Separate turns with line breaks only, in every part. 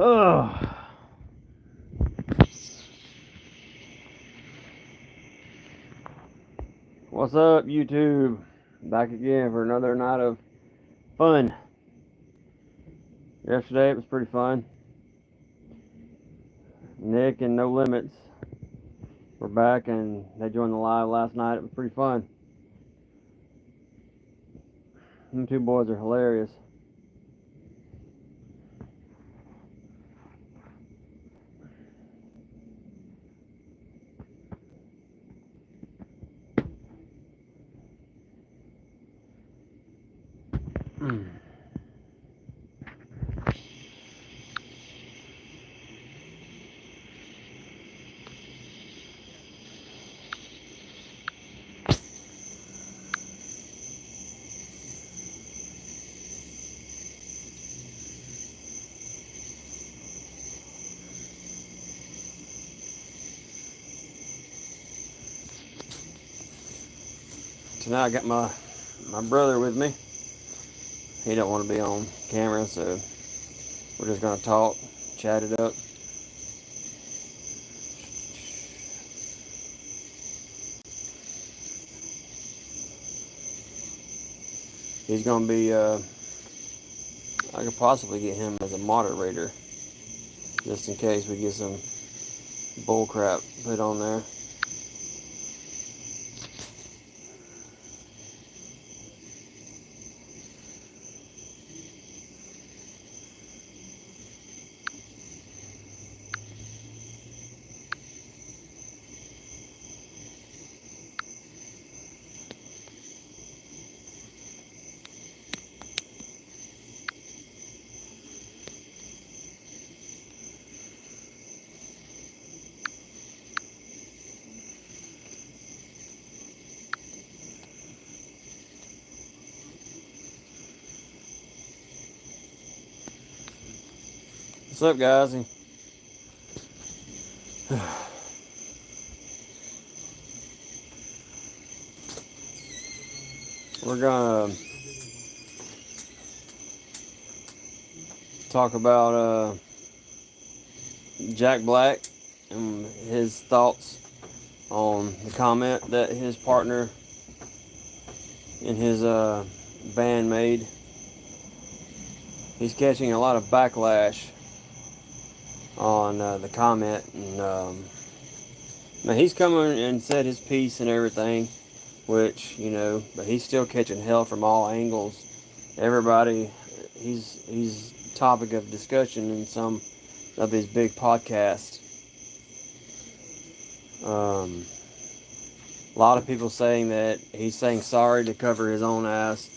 Oh, what's up, YouTube? Back again for another night of fun. Yesterday it was pretty fun. Nick and No Limits were back and they joined the live last night. It was pretty fun. Them two boys are hilarious. Tonight I got my brother with me. He don't want to be on camera, so we're just gonna talk, chat it up. He's gonna be I could possibly get him as a moderator, just in case we get some bull crap put on there. What's up, guys? We're gonna talk about Jack Black and his thoughts on the comment that his partner in his band made. He's catching a lot of backlash on the comment, and now he's coming and said his piece and everything, which, but he's still catching hell from all angles. Everybody, he's topic of discussion in some of his big podcasts. A lot of people saying that he's saying sorry to cover his own ass.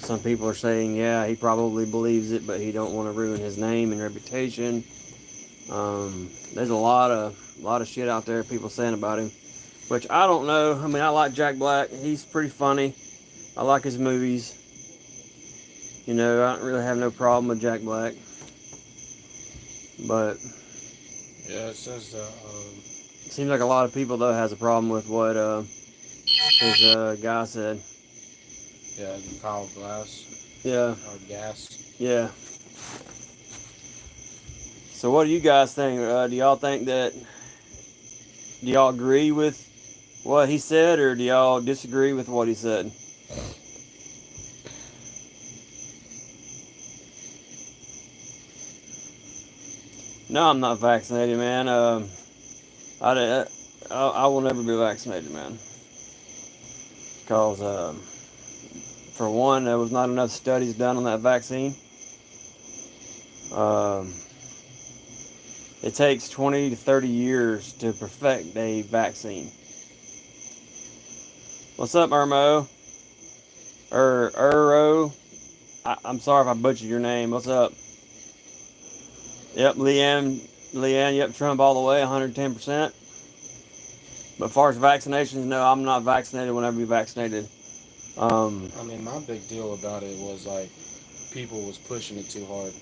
Some people are saying, yeah, he probably believes it, but he don't want to ruin his name and reputation. There's a lot of shit out there people saying about him, which I don't know. I mean, I like Jack Black. He's pretty funny. I like his movies. I don't really have no problem with Jack Black. But
yeah, it says that.
It seems like a lot of people though has a problem with what his guy said.
Yeah, the Kyle Glass.
Yeah.
Or Gas.
Yeah. So what do you guys think? Do y'all think that? Do y'all agree with what he said, or do y'all disagree with what he said? No, I'm not vaccinated, man. I will never be vaccinated, man. Because, for one, there was not enough studies done on that vaccine. It takes 20 to 30 years to perfect a vaccine. What's up, Irmo? Uro? I'm sorry if I butchered your name. What's up? Yep, Leanne, yep, Trump all the way, 110%. But as far as vaccinations, no, I'm not vaccinated. When I be vaccinated.
I mean, my big deal about it was like people was pushing it too hard.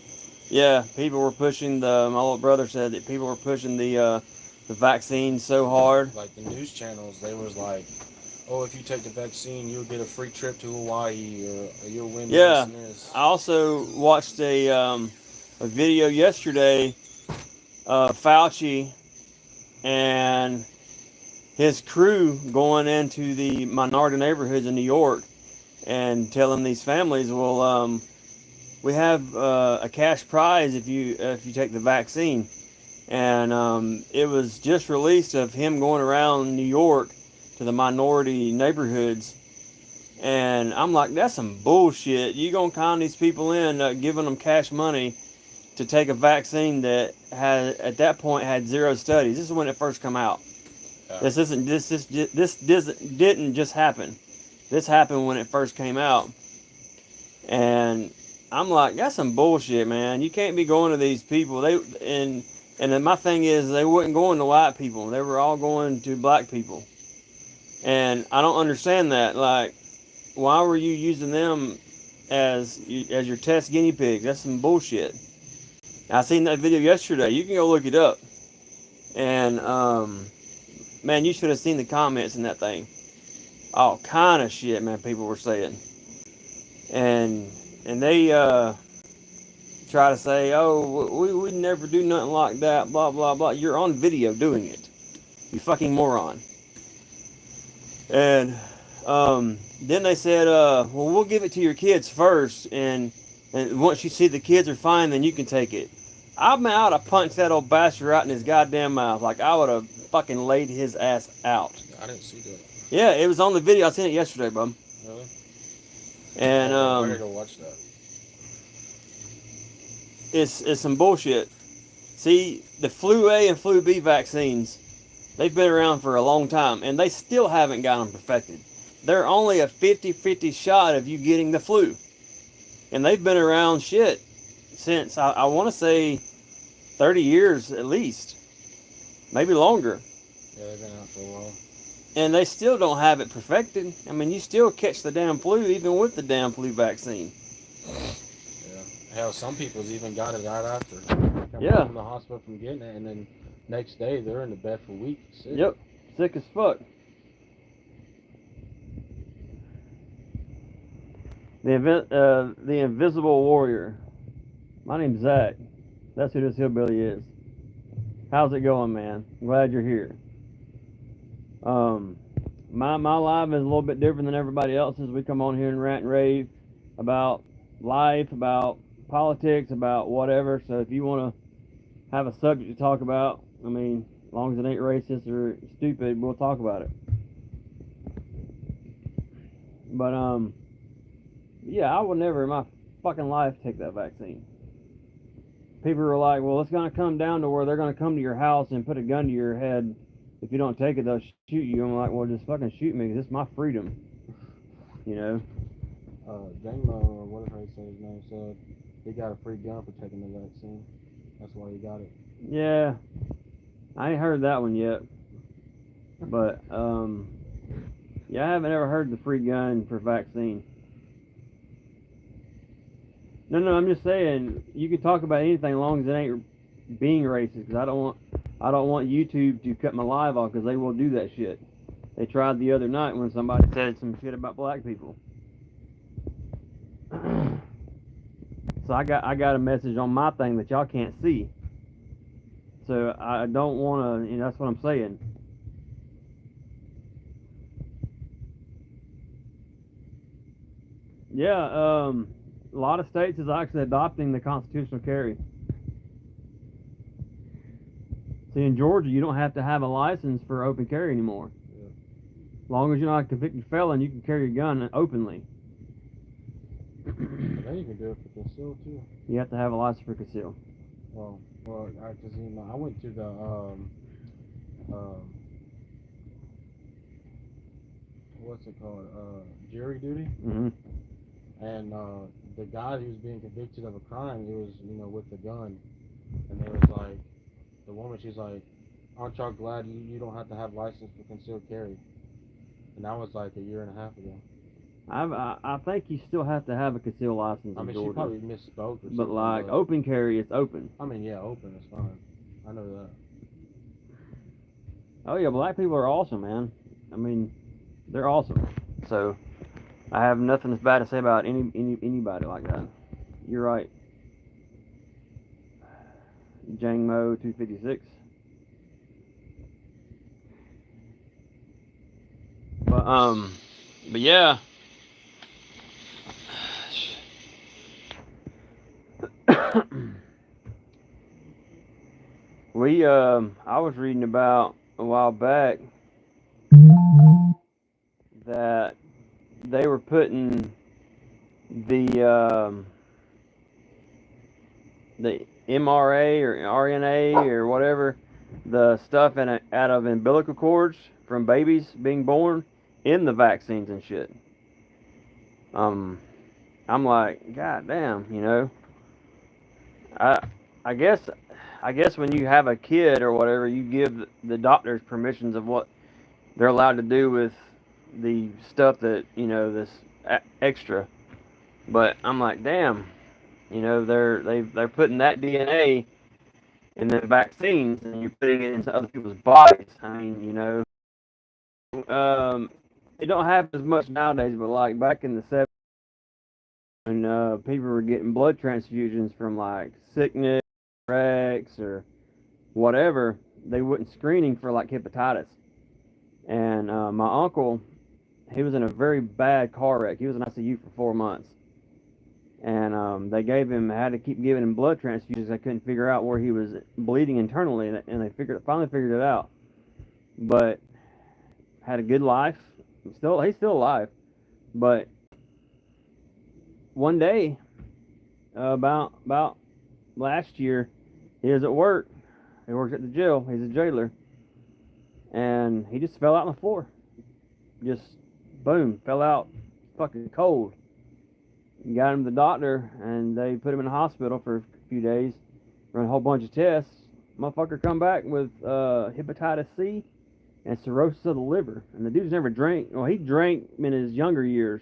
Yeah, people were pushing my little brother said that people were pushing the vaccine so hard.
Like the news channels, they was like, oh, if you take the vaccine, you'll get a free trip to Hawaii, or you'll win this
Yeah,
and this.
I also watched a a video yesterday of Fauci and his crew going into the minority neighborhoods in New York and telling these families, well, we have a cash prize if you take the vaccine. And it was just released of him going around New York to the minority neighborhoods. And I'm like, that's some bullshit. You gonna con these people in, giving them cash money to take a vaccine that had at that point had zero studies. This is when it first come out.
Yeah.
This didn't just happen. This happened when it first came out. And I'm like, that's some bullshit, man. You can't be going to these people. And then my thing is, they wasn't going to white people. They were all going to black people. And I don't understand that. Like, why were you using them as your test guinea pigs? That's some bullshit. I seen that video yesterday. You can go look it up. And man, you should have seen the comments in that thing. All kind of shit, man. People were saying, and they try to say, oh, we would never do nothing like that. Blah blah blah. You're on video doing it. You fucking moron. And then they said, well, we'll give it to your kids first, and once you see the kids are fine, then you can take it. I would have punched that old bastard right in his goddamn mouth. Like, I would have fucking laid his ass out.
I didn't see that.
Yeah, it was on the video. I seen it yesterday, bub.
Really?
And
I gotta go watch that.
It's some bullshit. See, the flu A and flu B vaccines, they've been around for a long time, and they still haven't got them perfected. They're only a 50-50 shot of you getting the flu. And they've been around shit since, I want to say, 30 years at least. Maybe longer.
Yeah, they've been out for a while.
And they still don't have it perfected. I mean, you still catch the damn flu even with the damn flu vaccine.
Yeah. Hell, some people's even got it right after.
Yeah.
From the hospital from getting it, and then next day they're in the bed for weeks. Sick.
Yep. Sick as fuck. The Invisible Warrior. My name's Zach. That's who this hillbilly is. How's it going, man? I'm glad you're here. My life is a little bit different than everybody else's. We come on here and rant and rave about life, about politics, about whatever. So if you want to have a subject to talk about, I mean, as long as it ain't racist or stupid, we'll talk about it. But yeah, I would never in my fucking life take that vaccine. People are like, well, it's going to come down to where they're going to come to your house and put a gun to your head. If you don't take it, they'll shoot you. I'm like, well, just fucking shoot me, because it's my freedom. You know?
Damo, or whatever he said his name, said he got a free gun for taking the vaccine. That's why he got it.
Yeah. I ain't heard that one yet. But, yeah, I haven't ever heard the free gun for vaccine. No, I'm just saying, you can talk about anything as long as it ain't being racist, because I don't want YouTube to cut my live off, because they will do that shit. They tried the other night when somebody said some shit about black people. So I got a message on my thing that y'all can't see. So I don't want to, you know, that's what I'm saying. Yeah, a lot of states is actually adopting the constitutional carry. See, in Georgia, you don't have to have a license for open carry anymore.
Yeah.
As long as you're not a convicted felon, you can carry a gun openly.
But then you can do it for conceal too.
You have to have a license for conceal.
Well, because you know, I went to the what's it called? Jury duty.
Mm-hmm.
And the guy who was being convicted of a crime, he was, you know, with the gun. And they was like, the woman, she's like, aren't y'all glad you don't have to have license for concealed carry? And that was like a year and a half ago.
I think you still have to have a concealed license in Georgia.
She probably misspoke or something.
But like open carry, it's open.
I mean, yeah, open is fine. I know that.
Oh yeah, black people are awesome, man. I mean, they're awesome. So I have nothing that's bad to say about anybody like that. You're right. Jangmo 256. But yeah. I was reading about a while back that they were putting the the MRA or RNA or whatever, the stuff out of umbilical cords from babies being born in the vaccines and shit. Um, I'm like, God damn, I I guess when you have a kid or whatever, you give the doctors permissions of what they're allowed to do with the stuff that this extra. But I'm like, damn, they're putting that DNA in the vaccines and you're putting it into other people's bodies. I mean, it don't happen as much nowadays, but like back in the 70s when people were getting blood transfusions from like sickness, wrecks, or whatever, they wasn't screening for like hepatitis. And my uncle, he was in a very bad car wreck. He was in ICU for 4 months. And they had to keep giving him blood transfusions. They couldn't figure out where he was bleeding internally, and they finally figured it out. But had a good life. He's still alive. But one day, about last year, he was at work. He works at the jail. He's a jailer, and he just fell out on the floor. Just boom, fell out, fucking cold. Got him to the doctor, and they put him in the hospital for a few days. Run a whole bunch of tests. Motherfucker come back with hepatitis C and cirrhosis of the liver. And the dude's never drank. Well, he drank in his younger years,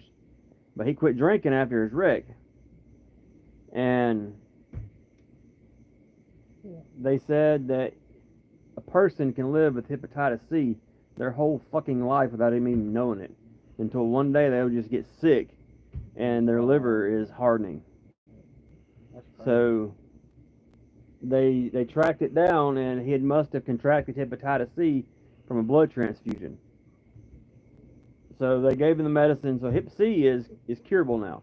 but he quit drinking after his wreck. And they said that a person can live with hepatitis C their whole fucking life without them even knowing it. Until one day they'll just get sick and their liver is hardening. So they tracked it down, and he must have contracted hepatitis C from a blood transfusion. So they gave him the medicine. So Hep C is curable now.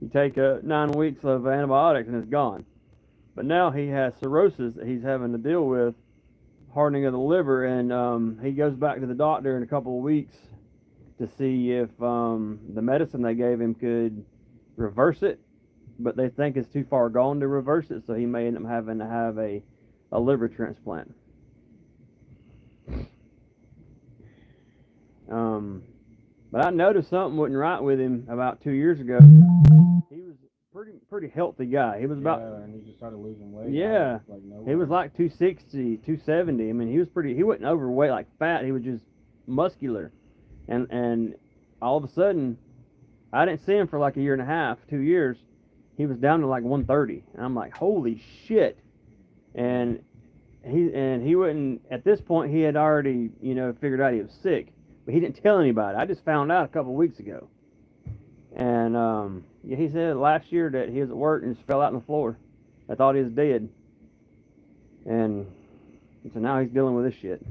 You take 9 weeks of antibiotics and it's gone. But now he has cirrhosis that he's having to deal with, hardening of the liver, and he goes back to the doctor in a couple of weeks to see if the medicine they gave him could reverse it, but they think it's too far gone to reverse it, so he may end up having to have a liver transplant. But I noticed something wasn't right with him about 2 years ago. He was pretty healthy guy. He was about
and he just started losing weight.
Yeah, he was like 260, 270. I mean, he wasn't overweight like fat. He was just muscular, and all of a sudden, I didn't see him for like a year and a half, 2 years. He was down to like 130, and I'm like, holy shit! And he wouldn't. At this point, he had already figured out he was sick, but he didn't tell anybody. I just found out a couple of weeks ago. And yeah, he said last year that he was at work and just fell out on the floor. I thought he was dead, and so now he's dealing with this shit.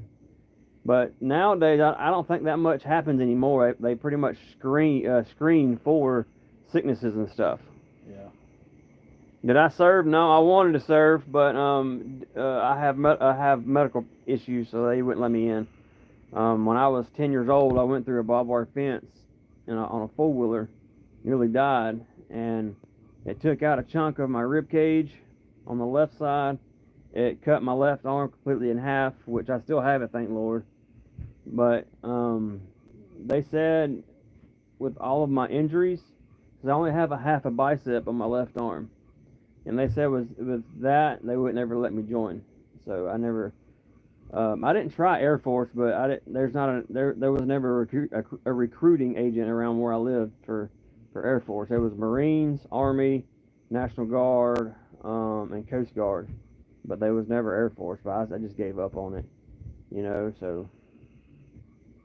But nowadays, I don't think that much happens anymore. They pretty much screen for sicknesses and stuff.
Yeah.
Did I serve? No, I wanted to serve, but I have medical issues, so they wouldn't let me in. When I was 10 years old, I went through a barbed wire fence on a four wheeler, nearly died, and it took out a chunk of my rib cage on the left side. It cut my left arm completely in half, which I still have it, thank Lord. But they said with all of my injuries, because I only have a half a bicep on my left arm, and they said with that they wouldn't ever let me join. So I never. I didn't try Air Force, but there was never a recruiting agent around where I lived for Air Force. There was Marines, Army, National Guard, and Coast Guard, but there was never Air Force. But I just gave up on it, So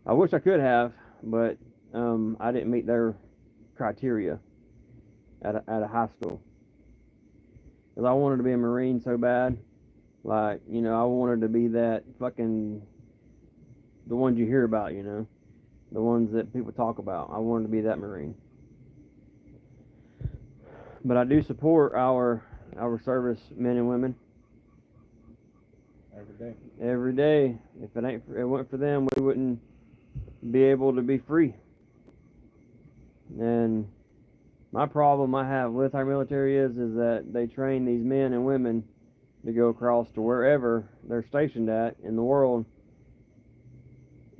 I wish I could have, but I didn't meet their criteria at a high school because I wanted to be a Marine so bad. Like, I wanted to be that fucking, the ones you hear about, the ones that people talk about. I wanted to be that Marine. But I do support our service men and women
every day.
every day. If it weren't for them, we wouldn't be able to be free. And my problem I have with our military is that they train these men and women to go across to wherever they're stationed at in the world.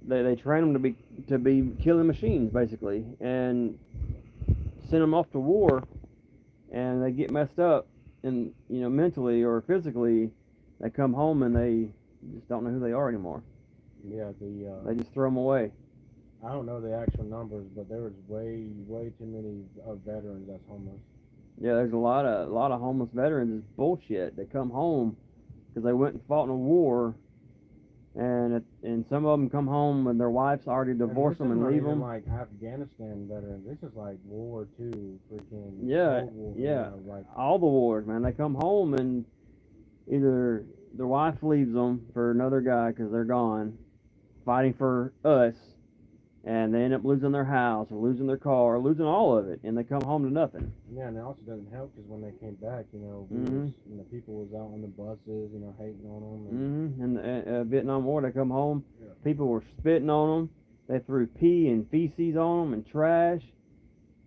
They train them to be killing machines basically, and send them off to war, and they get messed up, and mentally or physically, they come home and they just don't know who they are anymore.
Yeah,
They just throw them away.
I don't know the actual numbers, but there was way too many veterans that's homeless.
Yeah, there's a lot of homeless veterans. It's bullshit. They come home because they went and fought in a war, and some of them come home and their wives already divorced them and leave them.
Like Afghanistan veterans. This is like World War II, freaking
Yeah,
Cold War.
yeah.
Like
All the wars, man. They come home and either their wife leaves them for another guy because they're gone, fighting for us, and they end up losing their house or losing their car or losing all of it, and they come home to nothing.
yeah, and it also doesn't help because when they came back, people was out on the buses, hating on them.
And the Vietnam War, they come home,
Yeah.
people were spitting on them. They threw pee and feces on them and trash.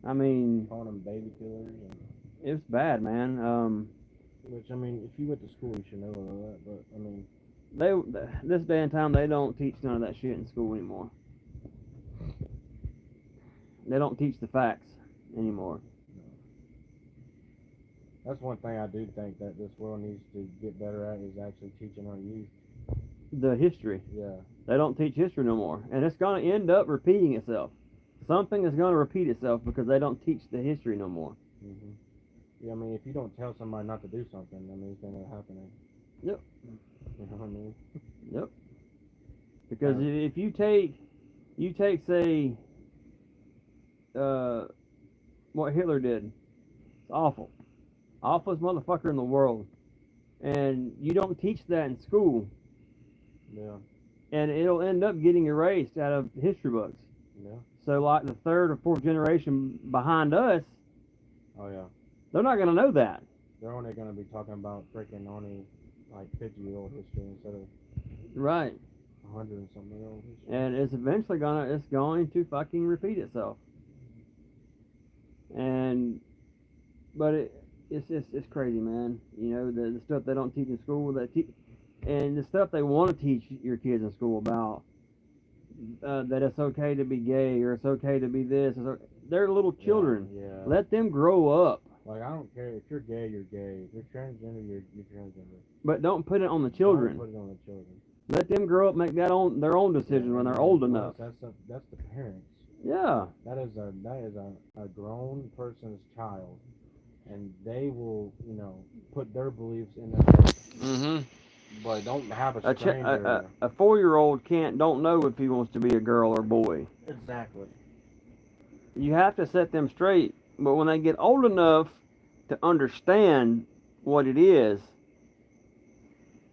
I mean,
Calling them baby killers.
it's bad, man.
Which if you went to school, you should know all that. But
This day and time, they don't teach none of that shit in school anymore. They don't teach the facts anymore.
that's one thing I do think that this world needs to get better at is actually teaching our youth.
The history.
Yeah.
They don't teach history no more, and it's going to end up repeating itself. Something is going to repeat itself because they don't teach the history no more.
Mhm. Yeah, if you don't tell somebody not to do something, it's gonna happen.
Yep.
You know what I mean?
Yep. Because if you take say, what Hitler did, it's awful, awfulest motherfucker in the world, and you don't teach that in school.
Yeah.
And it'll end up getting erased out of history books.
Yeah.
So like the third or fourth generation behind us,
Oh yeah.
they're not gonna know that.
They're only gonna be talking about freaking only like 50-year-old history instead of
Right.
100 and something year old history.
And it's eventually going to fucking repeat itself. But it's crazy, man. The stuff they don't teach in school, and the stuff they want to teach your kids in school about, that it's okay to be gay or it's okay to be this. They're little children.
Yeah.
Let them grow up.
Like I don't care if you're gay, you're gay. If you're transgender, you're transgender.
But don't put it on the children.
Don't put it on the children.
Let them grow up, make their own decision when they're old enough.
That's the parents.
Yeah.
That is a grown person's child, and they will put their beliefs in their head.
Mm-hmm.
But don't have a stranger.
A 4-year-old don't know if he wants to be a girl or boy.
Exactly.
You have to set them straight. But when they get old enough to understand what it is,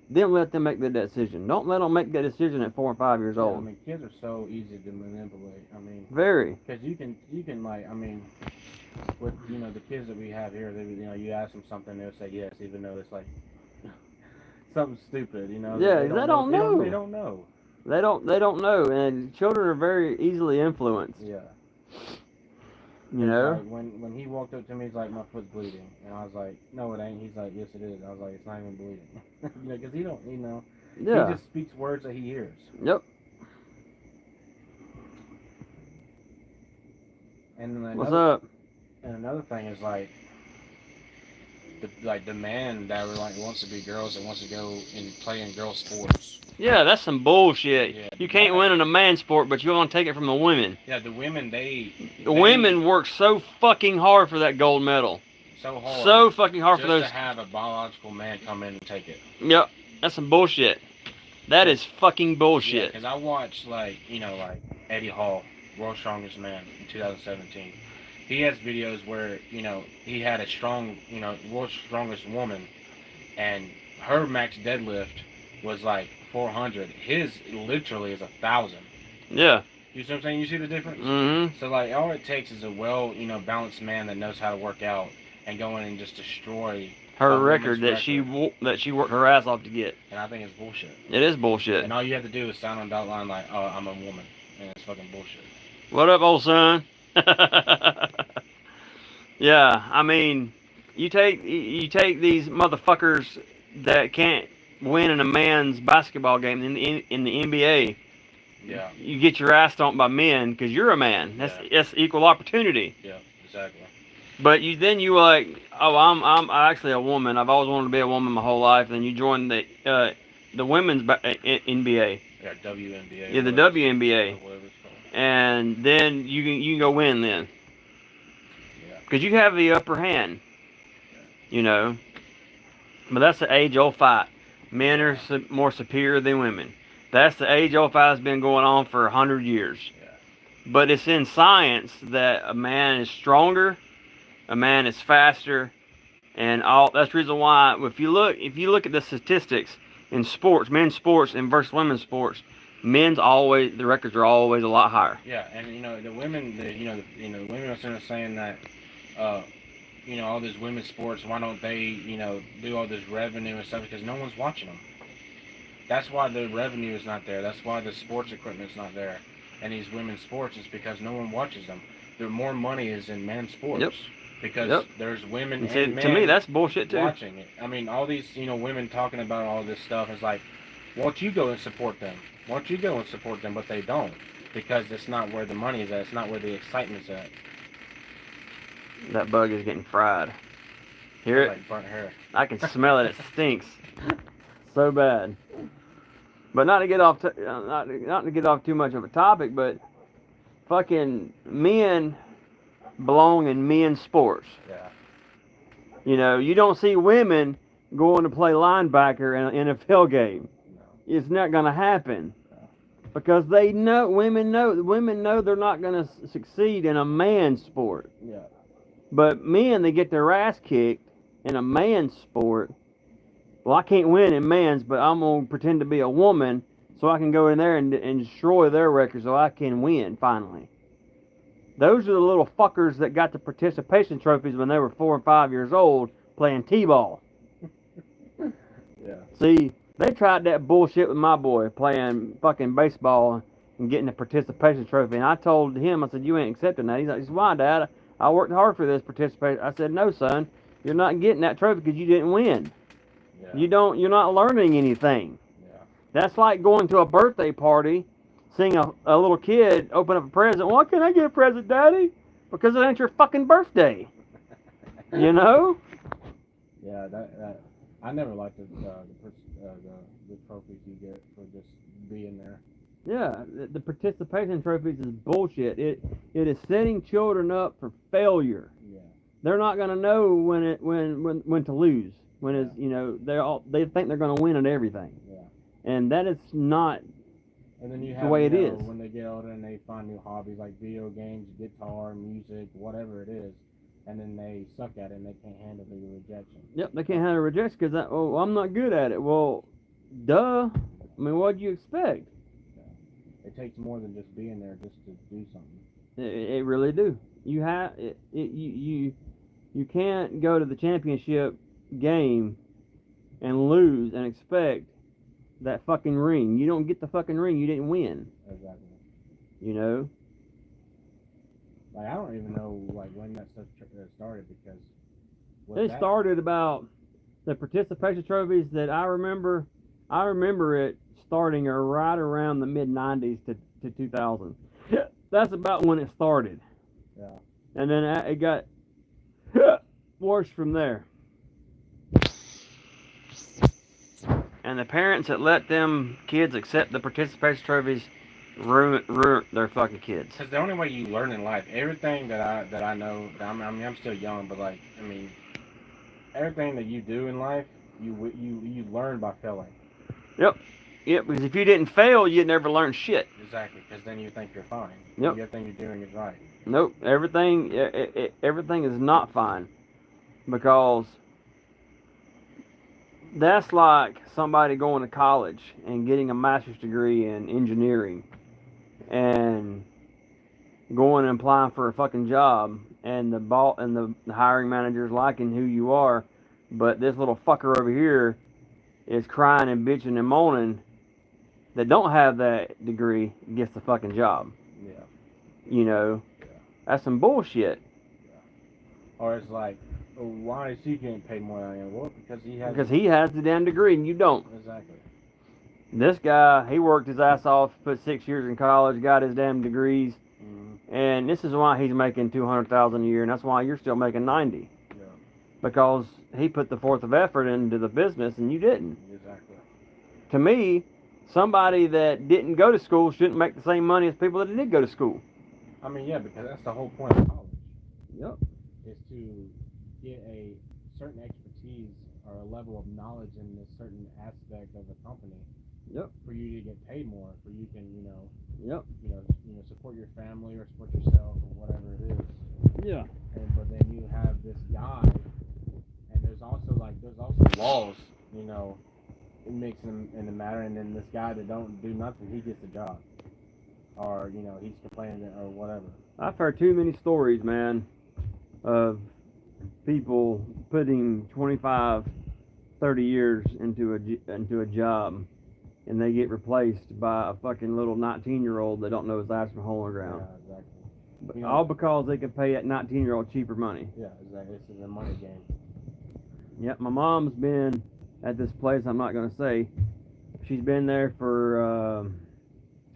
then let them make the decision. Don't let them make that decision at 4 and 5 years old.
Kids are so easy to manipulate.
Very.
Because you can with the kids that we have here, you ask them something, they'll say yes, even though it's like something stupid,
Yeah, they don't know.
They don't know.
They don't know, and children are very easily influenced.
Yeah.
Like
when he walked up to me, he's like, my foot's bleeding, and I was like, no, it ain't. He's like, yes, it is. I was like, it's not even bleeding, because he don't,
Yeah.
He just speaks words that he hears.
Yep.
And
What's up?
And another thing is the man that wants to be girls and wants to go and play in girl sports.
Yeah, that's some bullshit.
Yeah,
you can't win in a man sport, but you want to take it from the women.
Yeah, the women, the
women work so fucking hard for that gold medal.
So hard.
So fucking hard for those.
Just to have a biological man come in and take it.
Yep, that's some bullshit. That is fucking bullshit.
Because I watched Eddie Hall, World's Strongest Man in 2017. He has videos where he had a strong, world's strongest woman, and her max deadlift was like 400. His literally is 1,000.
Yeah.
You see what I'm saying? You see the difference?
Mm-hmm.
So like all it takes is a well, balanced man that knows how to work out and go in and just destroy
Her
a
record
woman's
that
record.
she worked her ass off to get.
And I think it's bullshit.
It is bullshit.
And all you have to do is sign on dotted line like, oh, I'm a woman, and it's fucking bullshit.
What up, old son? Yeah, I mean, you take these motherfuckers that can't win in a man's basketball game in the NBA.
Yeah.
You get your ass stomped by men because you're a man. That's equal opportunity.
Yeah, exactly.
But you like, oh, I'm actually a woman. I've always wanted to be a woman my whole life. And you join the women's NBA.
Yeah, WNBA.
Yeah, the
Whatever
WNBA.
whatever it's called.
And then you can go win then.
Yeah.
Because you have the upper hand, you know. But that's the age-old fight. Men are more superior than women. That's the age-old fight that's been going on for 100 years.
Yeah.
But it's in science that a man is stronger, a man is faster, and all. That's the reason why if you look at the statistics in sports, men's sports and versus women's sports, the records are always a lot higher.
Yeah, and the women, the women are sort of saying that, uh, all these women's sports, why don't they, do all this revenue and stuff? Because no one's watching them. That's why the revenue is not there. That's why the sports equipment's not there. And these women's sports is because no one watches them. The more money is in men's sports.
Yep.
Because there's women
and
and men
to me, that's bullshit too.
watching it. I mean, all these, women talking about all this stuff is like, why don't you go and support them? Why don't you go and support them? But they don't. Because it's not where the money is at. It's not where the excitement's at.
That bug is getting fried. Hear it?
Like burnt hair.
I can smell it. It stinks so bad. But not to get off not to get off too much of a topic, but fucking men belong in men's sports.
Yeah.
You don't see women going to play linebacker in an NFL game.
No.
It's not going to happen.
No.
Because women know they're not going to succeed in a man's sport.
Yeah.
But men, they get their ass kicked in a man's sport. Well, I can't win in man's, but I'm going to pretend to be a woman so I can go in there and destroy their record so I can win, finally. Those are the little fuckers that got the participation trophies when they were 4 and 5 years old playing t-ball.
Yeah.
See, they tried that bullshit with my boy playing fucking baseball and getting a participation trophy. And I told him, I said, you ain't accepting that. He's like, why, Dad? I worked hard for this participation. I said, no, son, you're not getting that trophy because you didn't win.
Yeah.
You're not learning anything.
Yeah.
That's like going to a birthday party, seeing a little kid open up a present. Why can't I get a present, Daddy? Because it ain't your fucking birthday. You know?
Yeah, that I never liked the trophies you get for just being there.
Yeah, the participation trophies is bullshit. It is setting children up for failure.
Yeah.
They're not gonna know when to lose. When it's they think they're gonna win at everything.
Yeah.
And that is not
and then you have,
the way it is.
When they get older and they find new hobbies like video games, guitar, music, whatever it is, and then they suck at it and they can't handle the rejection.
Yep, they can't handle rejection because I'm not good at it. Well, duh. I mean, what do you expect?
It takes more than just being there just to do something.
It really do. You have you can't go to the championship game and lose and expect that fucking ring. You don't get the fucking ring. You didn't win.
Exactly.
You know.
Like I don't even know like when that stuff started because
it started about the participation trophies that I remember. I remember it starting right around the mid '90s to 2000. That's about when it started.
Yeah.
And then it got worse from there. And the parents that let them kids accept the participation trophies ruin their fucking kids.
Because the only way you learn in life, everything that I know, I'm still young, but everything that you do in life, you learn by failing.
Yep. Yep, because if you didn't fail, you'd never learn shit.
Exactly, because then you think you're fine.
Yep.
You think you're doing it right.
Nope, everything is not fine. Because That's like somebody going to college and getting a master's degree in engineering and going and applying for a fucking job, and the hiring manager's liking who you are, but this little fucker over here is crying and bitching and moaning that don't have that degree gets the fucking job.
Yeah.
You know,
Yeah.
that's some bullshit.
Yeah. Or it's like, oh, why is he getting paid more than I am? Well, because he has.
Because he has the damn degree and you don't.
Exactly.
This guy, he worked his ass off, put 6 years in college, got his damn degrees, and this is why he's making 200,000 a year, and that's why you're still making 90.
Yeah.
Because he put the forth of effort into the business and you didn't.
Exactly.
To me, somebody that didn't go to school shouldn't make the same money as people that did go to school.
I mean, yeah, because that's the whole point of college.
Yep.
Is to get a certain expertise or a level of knowledge in a certain aspect of a company.
Yep.
For you to get paid more, for you can,
Yep.
support your family or support yourself or whatever it is.
Yeah.
But then you have this guy, and there's also laws, mixing in the matter, and then this guy that don't do nothing, he gets the job, or he's complaining or whatever.
I've heard too many stories, man, of people putting 25, 30 years into a job, and they get replaced by a fucking little 19-year-old that don't know his ass from hole in the ground.
Yeah, exactly.
But all because they can pay that 19-year-old cheaper money.
Yeah, exactly. This is a money game.
Yep, my mom's been at this place. I'm not gonna say. She's been there for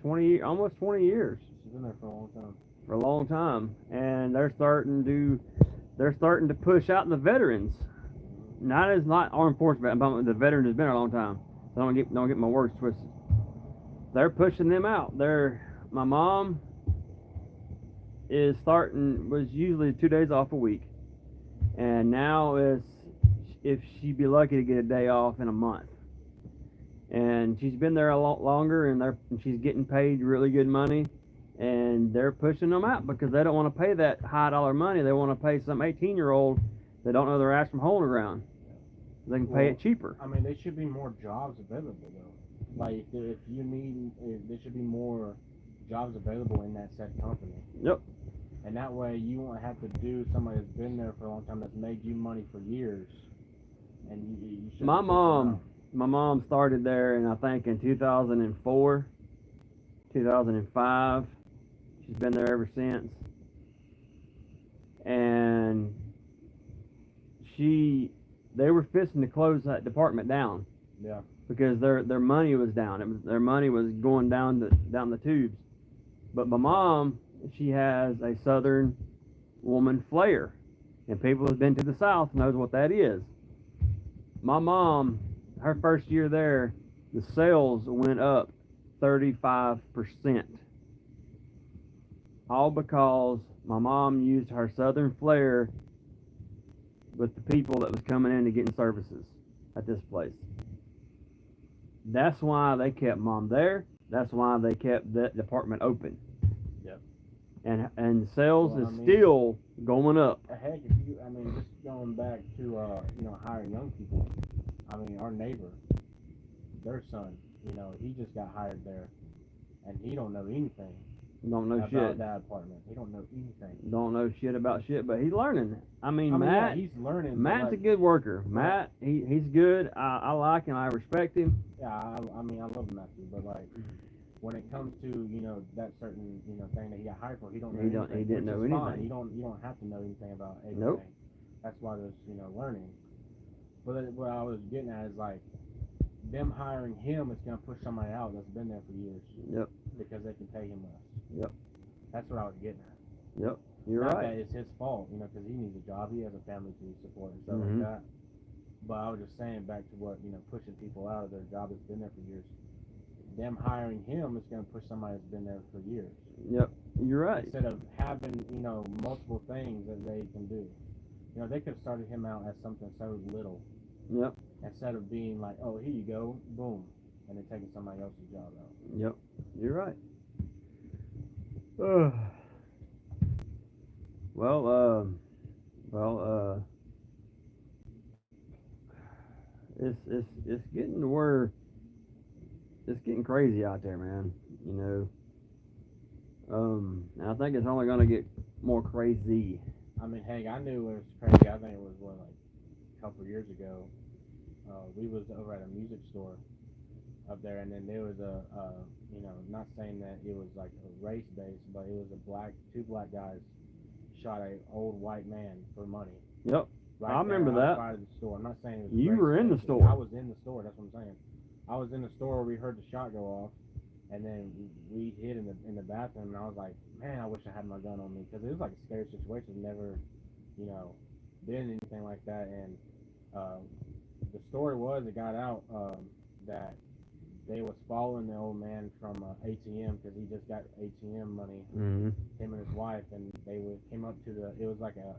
almost 20 years.
She's been there for a long time.
For a long time, and they're starting to push out the veterans. Not armed forces, but the veterans has been a long time. So don't get my words twisted. They're pushing them out. My mom was usually 2 days off a week, and now if she'd be lucky to get a day off in a month. And she's been there a lot longer, and she's getting paid really good money, and they're pushing them out because they don't want to pay that high dollar money. They want to pay some 18-year-old that don't know their ass from hole in the ground. They can pay it cheaper.
I mean, there should be more jobs available though. Like if there should be more jobs available in that said company.
Yep.
And that way you won't have to do somebody that's been there for a long time that's made you money for years. And you should.
My mom started there, and I think in 2004, 2005. She's been there ever since. And they were fixing to close that department down.
Yeah.
Because their money was down. Their money was going down the tubes. But my mom, she has a Southern woman flair, and people who've been to the South knows what that is. My mom, her first year there, the sales went up 35%. All because my mom used her Southern flair with the people that was coming in to getting services at this place. That's why they kept mom there. That's why they kept that department open.
Yep.
And sales is still going up.
Heck, just going back to hiring young people. I mean, our neighbor, their son, he just got hired there, and he don't know anything.
Don't know
about
shit.
That apartment. He don't know anything.
Don't know shit about shit, but he's learning. Matt,
yeah, he's learning.
Matt's a good worker. Matt, he's good. I like him. I respect him.
Yeah, I love Matthew, but when it comes to that certain thing that he got hired for, he don't know anything.
He didn't know anything.
Fine. You don't have to know anything about everything.
Nope.
That's why there's learning. But what I was getting at is them hiring him is gonna push somebody out that's been there for years.
Yep.
Because they can pay him less.
Yep.
That's what I was getting at.
Yep. You're
Not
right.
that it's his fault, because he needs a job. He has a family to support and stuff
Mm-hmm.
like that. But I was just saying back to what pushing people out of their job that's been there for years. Them hiring him is going to push somebody that's been there for years.
Yep. You're right.
Instead of having multiple things that they can do. They could have started him out as something so little.
Yep.
Instead of being like, oh, here you go, boom, and then taking somebody else's job out.
Yep. You're right. it's getting to where it's getting crazy out there, man. You know. And I think it's only gonna get more crazy.
I mean, heck, I knew it was crazy. I think it was what, like a couple of years ago. We was over at a music store up there, and then there was not saying that it was like a race based, but it was two black guys shot a old white man for money.
Yep,
Right
I
there
remember that.
outside of the store. I'm not saying it was.
You
race
were in the
based.
store.
I was in the store. That's what I'm saying. I was in the store. We heard the shot go off, and then we hid in the bathroom. And I was like, man, I wish I had my gun on me because it was like a scary situation. Never, you know, been anything like that. And uh, the story was it got out that they was following the old man from ATM because he just got ATM money.
Mm-hmm.
Him and his wife, and came up to it was like a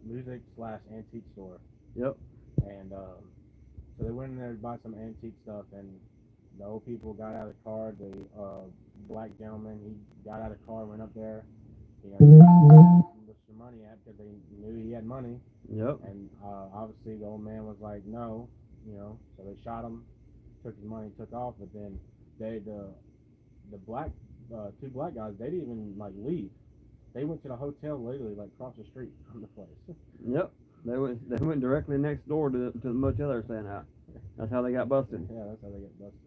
music slash antique store.
Yep.
And so they went in there to buy some antique stuff, and the old people got out of the car. The black gentleman, he got out of the car, went up there. What's your money at? Because they knew he had money.
Yep.
And obviously the old man was like, no, so they shot him, took his money, took off. But then the black two black guys, they didn't even like leave. They went to the hotel literally like across the street from the place.
Yep. They went directly next door to the motel they were staying at. That's how they got busted.
Yeah, that's how they got busted.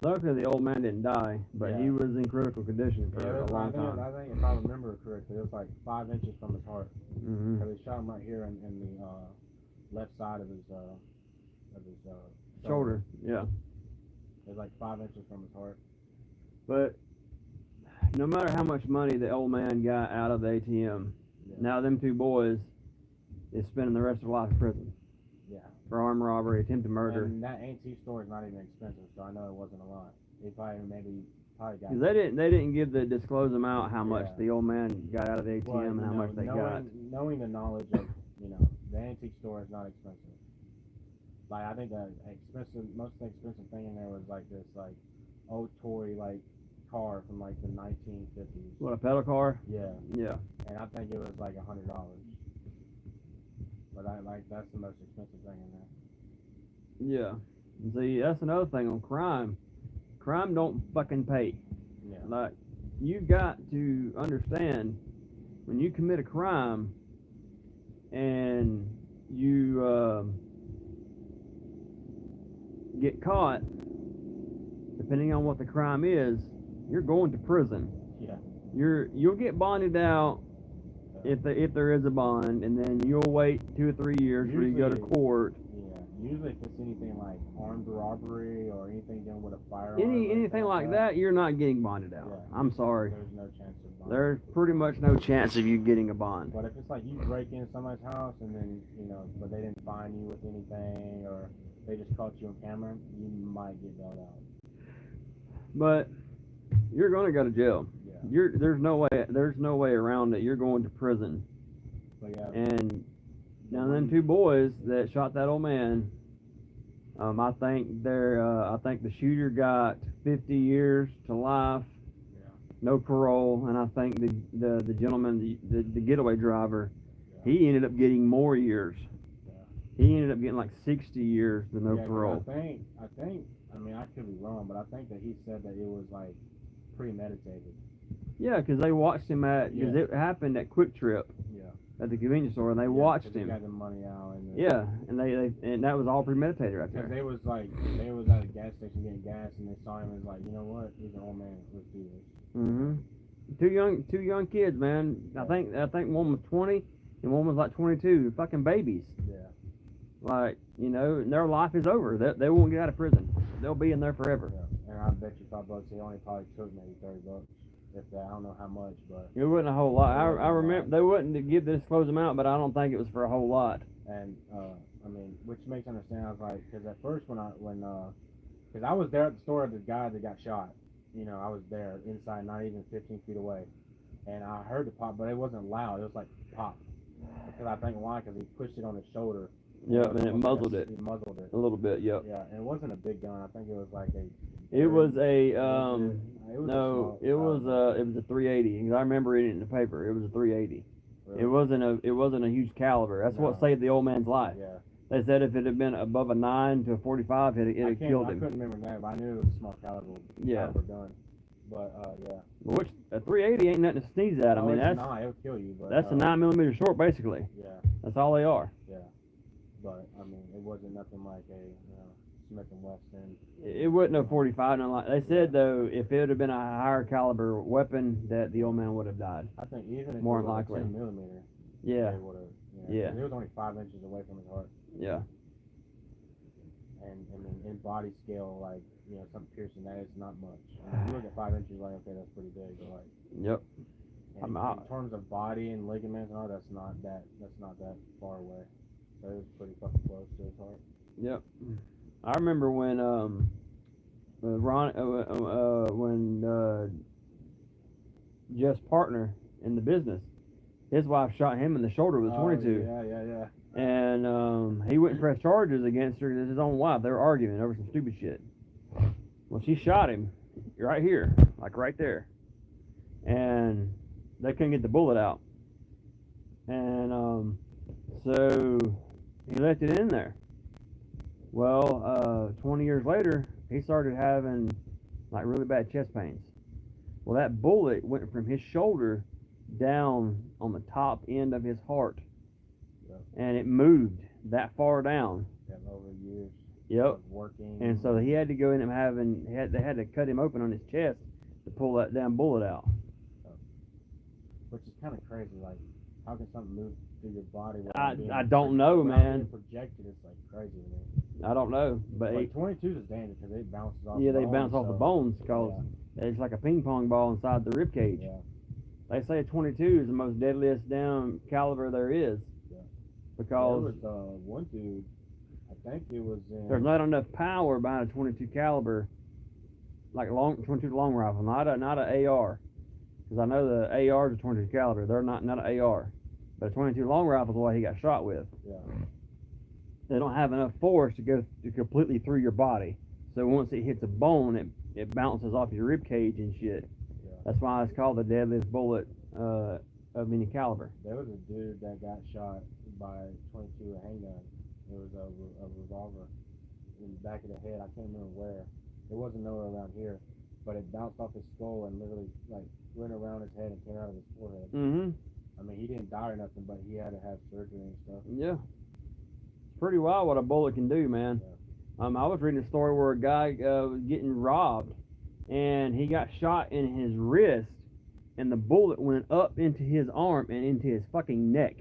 Luckily, the old man didn't die, but he was in critical condition for a long time.
I think if I remember correctly, it was like 5 inches from his heart.
Mm-hmm.
So they shot him right here in the left side of his
shoulder. Yeah.
It was like 5 inches from his heart.
But no matter how much money the old man got out of the ATM, now them two boys is spending the rest of their life in prison.
Yeah.
For armed robbery, attempted murder.
And that antique store is not even expensive, so I know it wasn't a lot. They probably got.
Because they didn't give the disclose amount how much the old man got out of the ATM and how much they got.
Knowing the knowledge of the antique store is not expensive. Like I think the most expensive thing in there was like this like old toy like car from like the 1950s.
What, a pedal car?
Yeah.
Yeah.
And I think it was like $100. But that's the most expensive thing in there.
Yeah. See, that's another thing on crime. Crime don't fucking pay.
Yeah.
Like, you got to understand when you commit a crime and you get caught, depending on what the crime is, you're going to prison.
Yeah.
You'll get bonded out if there is a bond, and then you'll wait 2 or 3 years before you go to court.
Yeah. Usually, if it's anything like armed robbery or anything dealing with a firearm,
anything like that, you're not getting bonded out.
Yeah.
I'm sorry.
There's no chance of bond.
There's pretty much no chance of you getting a bond.
But if it's like you break in somebody's house and then but they didn't find you with anything, or they just caught you on camera, you might get bailed out.
But you're going to go to jail.
Yeah.
There's no way around it. You're going to prison.
But yeah.
And now them two boys that shot that old man, I think the shooter got 50 years to life, no parole, and I think the gentleman, the getaway driver, he ended up getting more years. Yeah. He ended up getting like 60 years with no parole.
I mean, I could be wrong, but I think that he said that it was like premeditated.
Yeah, because they watched him because it happened at Quick Trip.
Yeah.
At the convenience store, and they watched him.
He got the money out.
And that was all premeditated right there.
Because they was at a gas station getting gas, and they saw him and was like, you know what, he's an old man, let's do this.
Mm-hmm. Two young kids, man. Yeah. I think one was 20 and one was like 22. Fucking babies.
Yeah.
Like, their life is over. They won't get out of prison. They'll be in there forever.
Yeah. And I bet you $5 he only probably took maybe $30. If that, I don't know how much, but
it wasn't a whole lot. I remember they wouldn't give the disclose amount, but I don't think it was for a whole lot.
And I mean, which makes me understand. I was like, because at first because I was there at the store of the guy that got shot. I was there inside, not even 15 feet away, and I heard the pop, but it wasn't loud. It was like pop. Because I think why? Because he pushed it on his shoulder.
Yep, and it muzzled it.
It muzzled it
a little bit. Yep.
Yeah, and it wasn't a big gun. I think it was like a.
It was a
it
was a 380. Because I remember reading it in the paper. It was a 380. Really? It wasn't a huge caliber. That's what saved the old man's life.
Yeah.
They said if it had been above a 9 to a 45, it had killed
I
him.
couldn't remember that, but I knew it was a small caliber gun. But yeah.
Which a 380 ain't nothing to sneeze at. I mean,
it's not. It'll kill you. But
that's a 9mm short, basically.
Yeah.
That's all they are.
Yeah. But I mean, it wasn't nothing like a Smith and Wesson.
It wasn't a 45. Nothing like. They said though, if it would have been a higher caliber weapon, that the old man would have died.
I think even if
more
it was
likely.
10mm.
Yeah.
They would have. Yeah. It was only 5 inches away from his heart.
Yeah.
And I mean, in body scale, like something piercing that, it's not much. I mean, you look at 5 inches, like okay, that's pretty big. But like.
Yep.
In terms of body and ligaments and all, that's not that far away. So it was pretty fucking close to his heart.
Yep. I remember when Jeff's partner in the business, his wife shot him in the shoulder with a 22.
Yeah.
And he wouldn't press charges against her. His own wife. They were arguing over some stupid shit. Well, she shot him right here, like right there, and they couldn't get the bullet out. And so he left it in there. Well, 20 years later, he started having like really bad chest pains. Well, that bullet went from his shoulder down on the top end of his heart, and it moved that far down.
Over years.
Yep.
Of working.
And so he had to go in and they had to cut him open on his chest to pull that damn bullet out.
Which is kind of crazy. Like, how can something move through your body?
I don't know, man.
Projected, it's like crazy to me.
I don't know, but
22 is dangerous because it bounces off.
Yeah, they bounce off the bones because it's like a ping pong ball inside the rib cage.
Yeah.
They say a 22 is the most deadliest down caliber there is.
Yeah.
Because
there was one dude, I think it was in.
There's not enough power behind a 22 caliber, like 22 long rifle, not a AR. Because I know the ARs are 22 caliber. They're not an AR, but a 22 long rifle is what he got shot with.
Yeah.
They don't have enough force to go completely through your body. So once it hits a bone, it bounces off your rib cage and shit.
Yeah.
That's why it's called the deadliest bullet of any caliber.
There was a dude that got shot by 22 a handgun. It was a revolver in the back of the head. I can't remember where. It wasn't nowhere around here, but it bounced off his skull and literally like went around his head and came out of his forehead.
Mm-hmm.
I mean, he didn't die or nothing, but he had to have surgery and stuff.
Yeah. It's pretty wild what a bullet can do, man. Yeah. I was reading a story where a guy was getting robbed, and he got shot in his wrist, and the bullet went up into his arm and into his fucking neck.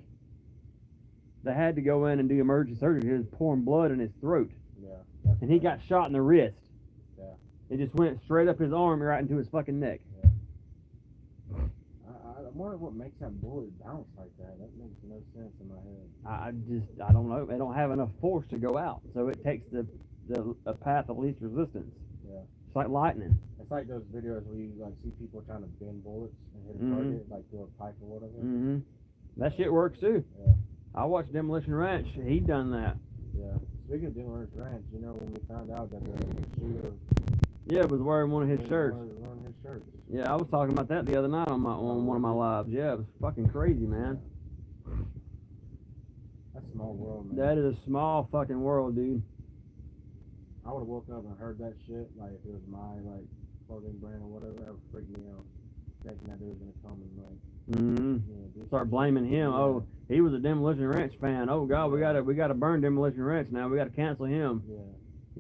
They had to go in and do emergency surgery. He was pouring blood in his throat.
Yeah.
And he got shot in the wrist.
Yeah.
It just went straight up his arm right into his fucking neck.
Yeah. I wonder what makes that bullet bounce like that. That makes no sense in my head.
I don't know. They don't have enough force to go out, so it takes the path of least resistance.
Yeah.
It's like lightning.
It's like those videos where you like see people trying to bend bullets and hit a target, like through a pipe or whatever.
Mm-hmm. That shit works too.
Yeah.
I watched Demolition Ranch. He done that.
Yeah. Speaking of Demolition Ranch, when we found out that the shooter.
Yeah, was wearing one of his shirts.
One of his shirts.
Yeah, I was talking about that the other night on one of my lives. Yeah, it was fucking crazy, man.
That's a small world, man.
That is a small fucking world, dude.
I would have woke up and heard that shit, like if it was my clothing brand or whatever, that would freak me out. Thinking that dude was gonna come and
start blaming him. Yeah. Oh, he was a Demolition Ranch fan. Oh God, we gotta burn Demolition Ranch now. We gotta cancel him.
Yeah.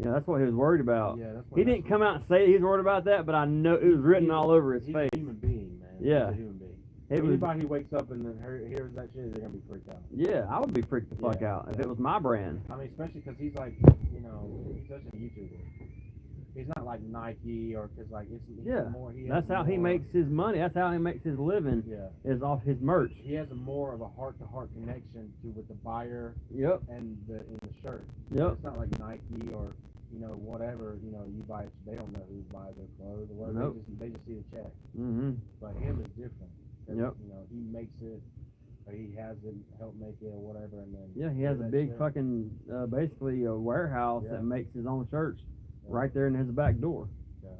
Yeah, that's what he was worried about.
Yeah, that's what
he didn't come out and say he was worried about that, but I know it was written all over his face.
He's a human being, man.
Yeah.
He's a human being. Anybody who wakes up and then hears that shit, they're gonna be freaked out.
Yeah, I would be freaked the fuck out if it was my brand.
I mean, especially because he's like, he's such a YouTuber. He's not like Nike or because it's more.
That's how he makes his money. That's how he makes his living.
Yeah,
is off his merch.
He has more of a heart-to-heart connection with the buyer.
Yep.
And the shirt.
Yep.
It's not like Nike or whatever. You buy. They don't know who buys their clothes or whatever.
Nope.
They just see the check.
Mm-hmm.
But him is different.
Yep.
He makes it. Or he has it help make it or whatever, and then.
Yeah, he has a big fucking basically a warehouse that makes his own shirts. Right there in his back door.
Yeah.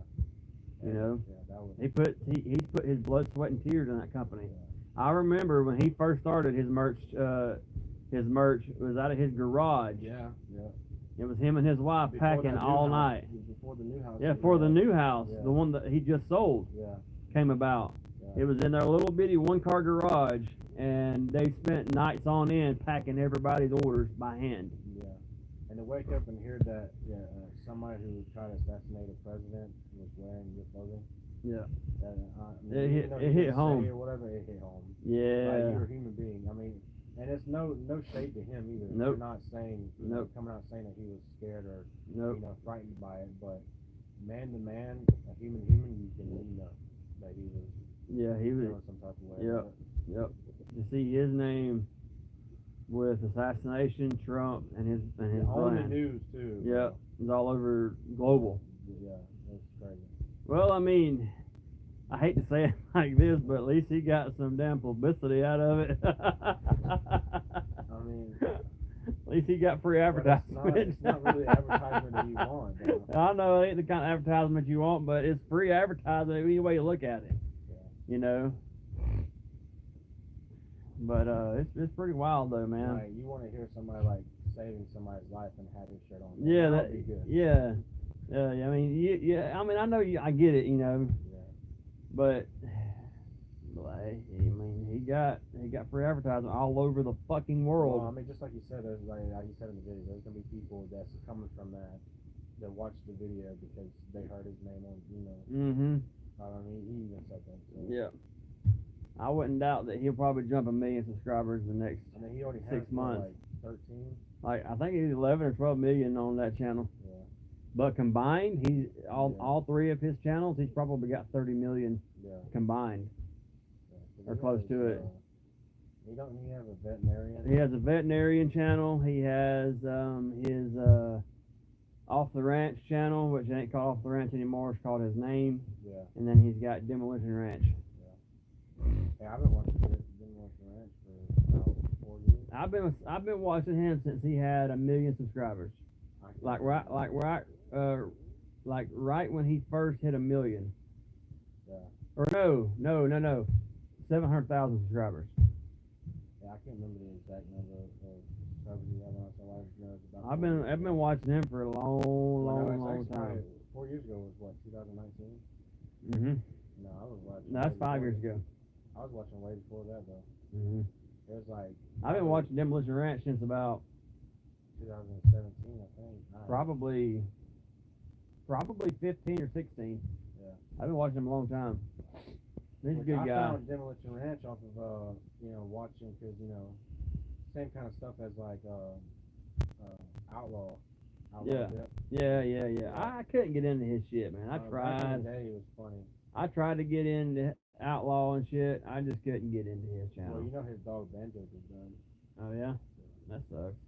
Yeah,
that was.
He put his blood, sweat, and tears in that company.
Yeah.
I remember when he first started his merch his merch. It was out of his garage.
Yeah.
It was him and his wife
Before
packing
that new
all
house.
night.
It was before the new house.
Yeah, for the new house,
Yeah.
the one that he just sold,
Yeah.
came about.
Yeah.
It was in their little bitty one-car garage, and they spent nights on end packing everybody's orders by hand.
Yeah. And to wake up and hear that somebody who tried to assassinate a president was wearing your clothing.
Yeah.
It
hit home.
or whatever, it hit home.
Yeah.
Like, you're a human being. I mean, and it's no shade to him either.
Nope.
We're not saying, coming out saying that he was scared or, frightened by it. But man to man, a human, you can know that he was.
Yeah, he was.
Feeling some type of way.
Yep. To see his name with assassination, Trump, and his
on the
brand.
news too.
Yep. It's all over global.
Yeah, that's crazy.
Well, I mean, I hate to say it like this, but at least he got some damn publicity out of it.
I mean,
at least he got free advertisement.
It's not really advertisement that you want. Though.
I know it ain't the kind of advertisement you want, but it's free advertisement any way you look at it.
Yeah.
You know. But it's pretty wild though, man.
Like, you want to hear somebody like saving somebody's life and have his shirt on.
Yeah,
that'd be good.
Yeah. I mean, I mean, I know I get it, you know.
Yeah.
But like, I mean, he got free advertising all over the fucking world.
Well, I mean, just like you said, there's like you said in the video, there's gonna be people that's coming from that watch the video because they heard his name on,
Mm-hmm.
I mean, he even said that. So.
Yeah. I wouldn't doubt that he'll probably jump 1 million subscribers in the next.
I mean, he already
6
has
months.
Like 13.
Like, I think he's 11 or 12 million on that channel.
Yeah.
But combined, he's all three of his channels, he's probably got 30 million combined, or close to it.
Don't he have a veterinarian?
He has a veterinarian channel. He has his Off the Ranch channel, which ain't called Off the Ranch anymore. It's called His Name.
Yeah.
And then he's got Demolition Ranch.
Yeah, I've been watching Demolition Ranch for about 4 years.
I've been watching him since he had 1 million subscribers. Like right when he first hit 1 million.
Yeah.
Or no, 700,000 subscribers.
Yeah, I can't remember the exact number of subscribers he had on, so I just know it's about.
I've been watching him for a long time.
4 years ago was what, 2019?
Mhm.
No, I was watching.
No, that's 5 years ago.
I was watching way before that though.
Mhm.
It was like.
I've been watching Demolition Ranch since about
2017, I think.
Probably 15 or 16.
Yeah.
I've been watching him a long time. He's a good guy.
I found Demolition Ranch off of watching because same kind of stuff as like Outlaw.
Yeah.
Dip.
Yeah. I couldn't get into his shit, man. I tried.
Back in the day, it was funny.
I tried to get into Outlaw and shit. I just couldn't get into his channel.
Well, his dog Banjo was done.
Oh yeah, that sucks.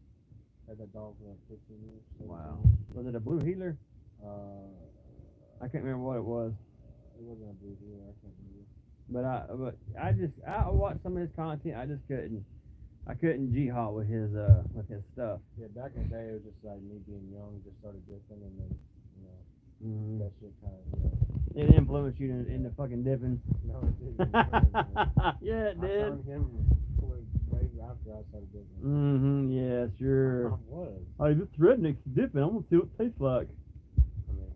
Had that dog for like 15 years.
Wow. Was it a blue heeler? I can't remember what it was.
It wasn't a blue heeler. I can't remember.
But I watched some of his content. I just couldn't. I couldn't jihad with his stuff.
Yeah, back in the day, it was just like me being young, just started dipping, and then that shit kind of
It influenced you into fucking dipping.
No, it didn't.
Yeah, it did.
I found him way after I started dipping.
Mm-hmm. Yeah, sure.
I was.
Hey, this redneck's dipping. I'm gonna see what it tastes like.
I mean,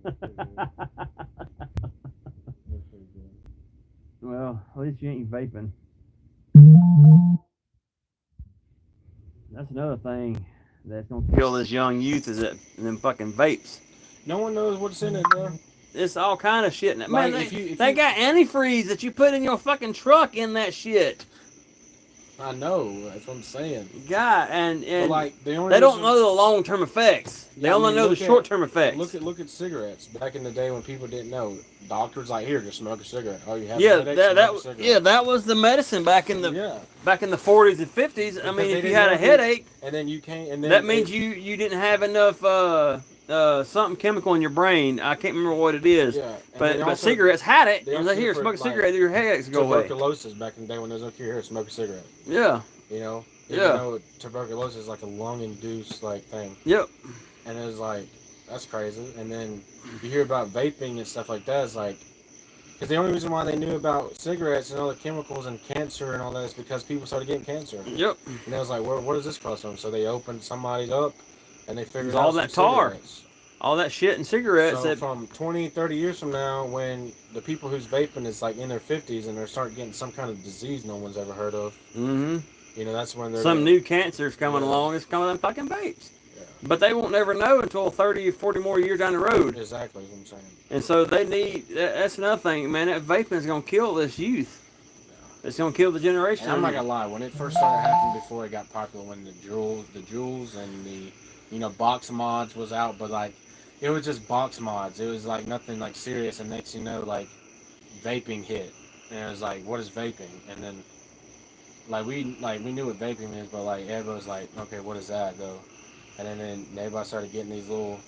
that's pretty good.
Well, at least you ain't vaping. That's another thing that's gonna kill this young youth is that them fucking vapes.
No one knows what's in it, bro.
It's all kind of shit in it.
Like,
Man,
if
they
you
got antifreeze that you put in your fucking truck in that shit.
I know, that's what I'm saying.
God, and
like, they
don't know the long-term effects. They only know the short-term effects.
Look at cigarettes. Back in the day when people didn't know, doctors like, here, just smoke a cigarette. Oh, you have
that was the medicine back in the 40s and 50s. I mean, if you had a headache,
and then you can't, and then
that means you didn't have enough something chemical in your brain. I can't remember what it is.
Yeah,
but cigarettes had it. It was like, here, smoke a cigarette, your headaches go away.
Tuberculosis back in the day when there was no cure, here, smoke a cigarette.
Yeah.
Even though tuberculosis is like a lung-induced thing.
Yep.
And it was like, that's crazy. And then you hear about vaping and stuff like that. It's like, Because the only reason why they knew about cigarettes and all the chemicals and cancer and all that is because people started getting cancer.
Yep.
And they was like, where does this come from? So they opened somebody's up and they
It's
figured
all
out some
that tar,
cigarettes.
all that shit in cigarettes.
So
That
from 20, 30 years from now, when the people who's vaping is like in their 50s and they're starting getting some kind of disease no one's ever heard of,
mm-hmm.
you know, that's when they're
Some
gonna,
new cancer's coming
yeah,
along. It's coming them fucking vapes.
yeah,
But they won't never know until 30, 40 more years down the road.
exactly what I'm saying.
And so they need. That's another thing, man. That vaping is gonna kill this youth.
Yeah.
It's gonna kill the generation.
And I'm not gonna lie, when it first started happening, before it got popular, when the jewels and the, you know, box mods was out, but like, it was just box mods. It was like nothing like serious. And next you know, like, vaping hit, and it was like, what is vaping? And then we knew what vaping is, but like everybody was like, okay, what is that though? And then everybody started getting these little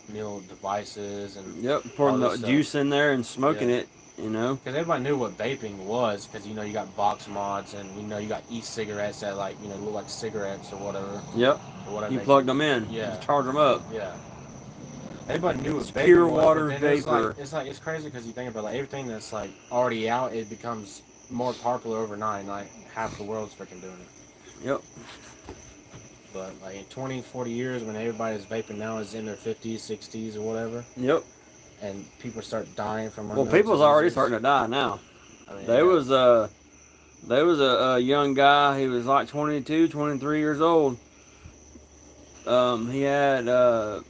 devices and
Yep,
all
pouring the
this stuff.
juice in there and smoking
Yeah.
it. You know.
Because everybody knew what vaping was, because you know you got box mods and you know you got e-cigarettes that like you know look like cigarettes or whatever.
Yep.
Or whatever.
You plug them in.
Yeah.
You charge them up.
Yeah. Everybody knew what
It's
vaping
pure
was,
water
but then
vapor.
It's crazy because you think about like everything that's like already out, it becomes more popular overnight. Like half the world's freaking doing it.
Yep.
But like in 20, 40 years, when everybody's vaping now is in their 50s, 60s, or whatever,
Yep.
and people start dying from
Well, people's already starting to die now.
I mean,
There was a young guy. He was like 22, 23 years old. He had to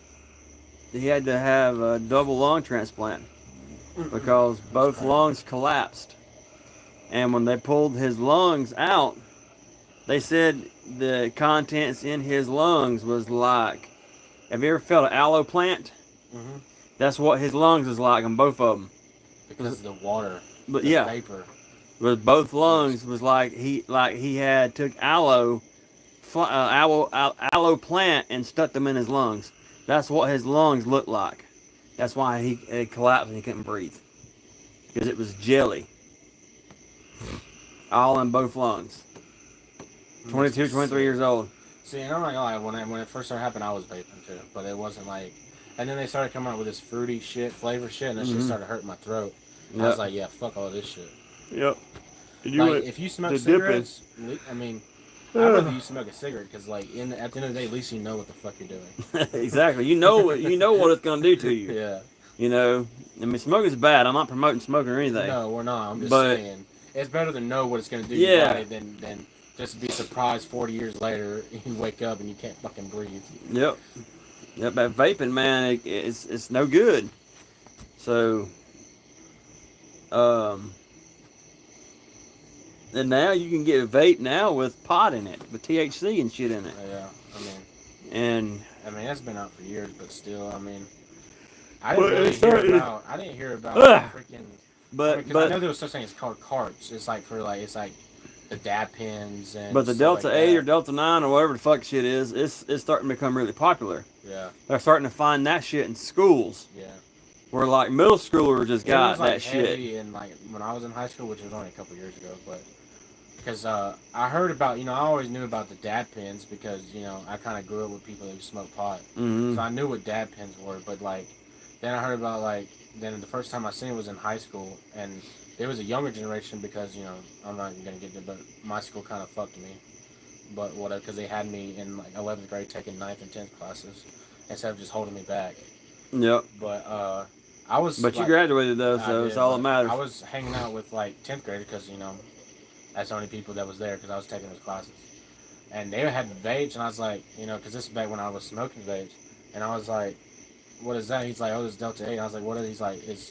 have a double lung transplant because both lungs collapsed. And when they pulled his lungs out, they said the contents in his lungs was like, have you ever felt an aloe plant?
Mm-hmm.
That's what his lungs was like on both of them.
Because of the water,
But
the
yeah,
vapor.
with both lungs was like he had took aloe plant and stuck them in his lungs. That's what his lungs looked like. That's why it collapsed and he couldn't breathe. Because it was jelly. All in both lungs. 22, 23 years old.
See, and I'm not gonna lie, when it first started happening, I was vaping too, but it wasn't like. And then they started coming out with this fruity shit, flavor shit, and that shit started hurting my throat.
Yep.
I was like, yeah, fuck all this shit.
Yep.
Like, if you smoke cigarettes, I mean, I'd rather you smoke a cigarette because, like, at the end of the day, at least you know what the fuck you're doing.
Exactly. You know what it's gonna do to you.
Yeah.
You know, I mean, smoking's bad. I'm not promoting smoking or anything.
No, we're not. I'm just saying it's better to know what it's gonna do to your body than just be surprised 40 years later you wake up and you can't fucking breathe.
Yep. Yep. That vaping, man, it's no good. So, and now you can get a vape now with pot in it, with THC and shit in it.
Yeah, I mean that's been out for years, but still, I mean, I didn't hear about freaking.
But
I know there was such thing as called carts. It's like the dab pens and.
But the Delta 8 or Delta 9 or whatever the fuck shit is, it's starting to become really popular.
Yeah.
They're starting to find that shit in schools.
Yeah.
Where like middle schoolers just got that shit.
And like when I was in high school, which was only a couple years ago, but because I heard about, I always knew about the dab pens because I kind of grew up with people who smoke pot, so I knew what dab pens were. But like then I heard about then the first time I seen it was in high school, and there was a younger generation because I'm not gonna get it, but my school kind of fucked me, but whatever, because they had me in like 11th grade taking 9th and 10th classes instead of just holding me back.
Yep.
But I was.
But you graduated though, so it's all that matters.
I was hanging out with like 10th graders because that's the only people that was there because I was taking those classes, and they had vapes, and I was like, because this is back when I was smoking vapes, and I was like, what is that? He's like, oh, this is Delta 8. And I was like, what is? He's like, it's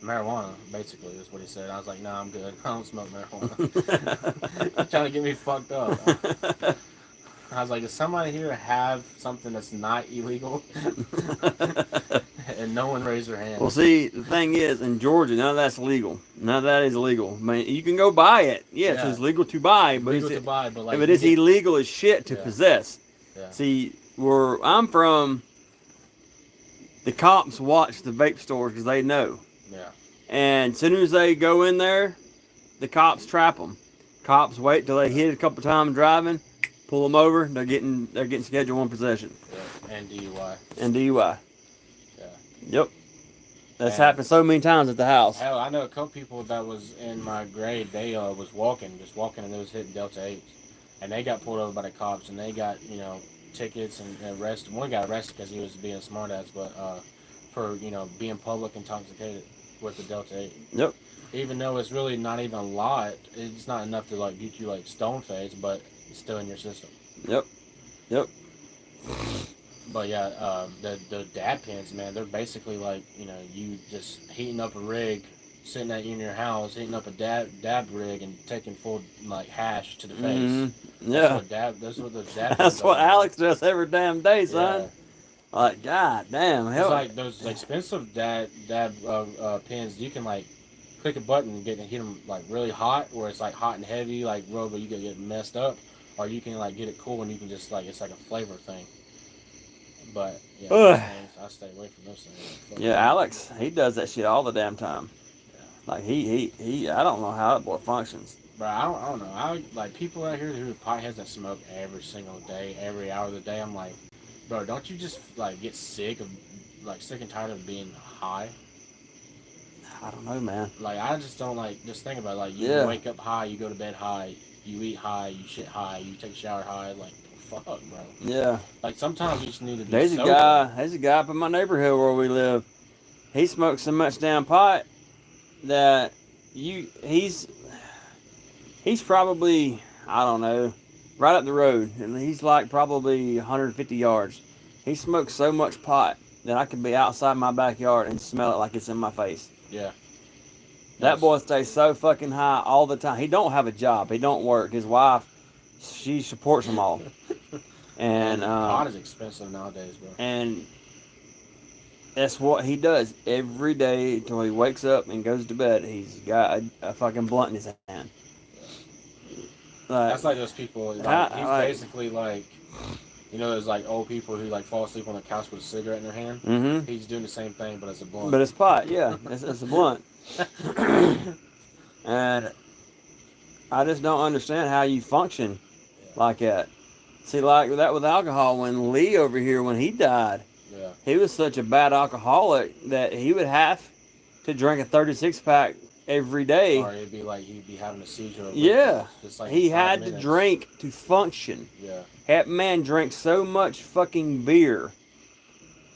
marijuana, basically, is what he said. I was like, nah, I'm good. I don't smoke marijuana. He's trying to get me fucked up. I was like, does somebody here have something that's not illegal? And no one raised their hand.
Well, see, the thing is, in Georgia, none of that's legal. None of that is legal. I mean, you can go buy it. Yes, it's legal to buy, but it's illegal as shit to possess.
Yeah.
See, where I'm from, the cops watch the vape stores because they know.
Yeah.
And as soon as they go in there, the cops trap them. Cops wait till they hit it a couple times driving, pull them over. They're getting Schedule 1 possession.
Yeah. And DUI.
And DUI.
Yeah.
Yep. That's
And
happened so many times at the house.
hell, I know a couple people that was in my grade. They was just walking, and they was hitting Delta 8s, and they got pulled over by the cops, and they got tickets and arrested. One got arrested because he was being a smartass, but for being public intoxicated with the Delta 8.
Yep.
Even though it's really not even a lot, it's not enough to like get you like stone faced, but it's still in your system.
Yep. Yep.
But yeah, the dab pens, man, they're basically like you just heating up a rig, sitting at you in your house, heating up a dab rig and taking full like hash to the face.
Mm-hmm.
That's
Yeah.
what dab. That's what those dab.
That's
pens
what
are.
Alex does every damn day, son.
Yeah.
Like, god damn,
It's
hell.
like those expensive dab pens. You can like click a button and hit them like really hot, where it's like hot and heavy, like real, but you can get messed up, or you can like get it cool and you can just like it's like a flavor thing. But yeah, those things, I stay away from those things.
Yeah, Alex, he does that shit all the damn time. Like he I don't know how that boy functions.
Bro, I don't know. I like people out here who are potheads that smoke every single day, every hour of the day. I'm like, bro, don't you just like get sick and tired of being high?
I don't know, man.
Like I just don't like. Just think about it, like you wake up high, you go to bed high, you eat high, you shit high, you take a shower high. Like fuck, bro.
Yeah.
Like sometimes you just need to be
There's
sober.
a guy up in my neighborhood where we live. He smokes so much damn pot that he's probably, I don't know, right up the road, and he's like probably 150 yards. He smokes so much pot that I could be outside my backyard and smell it like it's in my face.
Yeah.
That boy stays so fucking high all the time. He don't have a job. He don't work. His wife, she supports them all. And
pot is expensive nowadays, bro.
And that's what he does every day until he wakes up and goes to bed. He's got a fucking blunt in his hand.
That's like those people. Like, he's basically like, those like old people who like fall asleep on the couch with a cigarette in their hand.
Mm-hmm.
He's doing the same thing, but it's a blunt.
But it's pot, yeah. It's a blunt. And I just don't understand how you function like that. See, like that with alcohol, when Lee over here, when he died, he was such a bad alcoholic that he would have to drink a 36-pack every day.
Or it'd be like he'd be having a seizure.
Yeah.
Just like
he had
5 minutes.
to drink to function.
Yeah.
That man drank so much fucking beer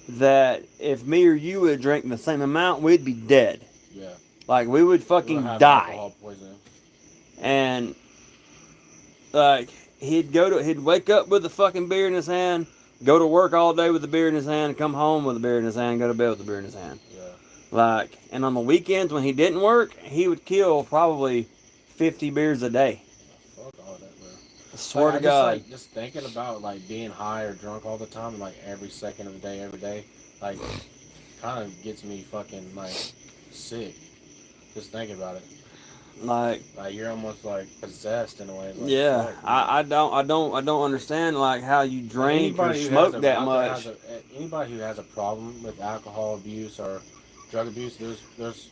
that if me or you would drink the same amount, we'd be dead.
Yeah.
Like, we would fucking die.
Alcohol poisoning.
And, like, he'd wake up with the fucking beer in his hand, go to work all day with the beer in his hand, come home with the beer in his hand, go to bed with the beer in his hand.
Yeah.
Like, and on the weekends when he didn't work, he would kill probably 50 beers a day.
Fuck all that, bro.
I swear to God.
Just thinking about, like, being high or drunk all the time, like, every second of the day, every day, like, kind of gets me fucking, like, sick. Just thinking about it.
Like
you're almost like possessed in a way. Like,
yeah,
fuck,
I don't understand like how you drink or smoke that much.
Anybody who has a problem with alcohol abuse or drug abuse, there's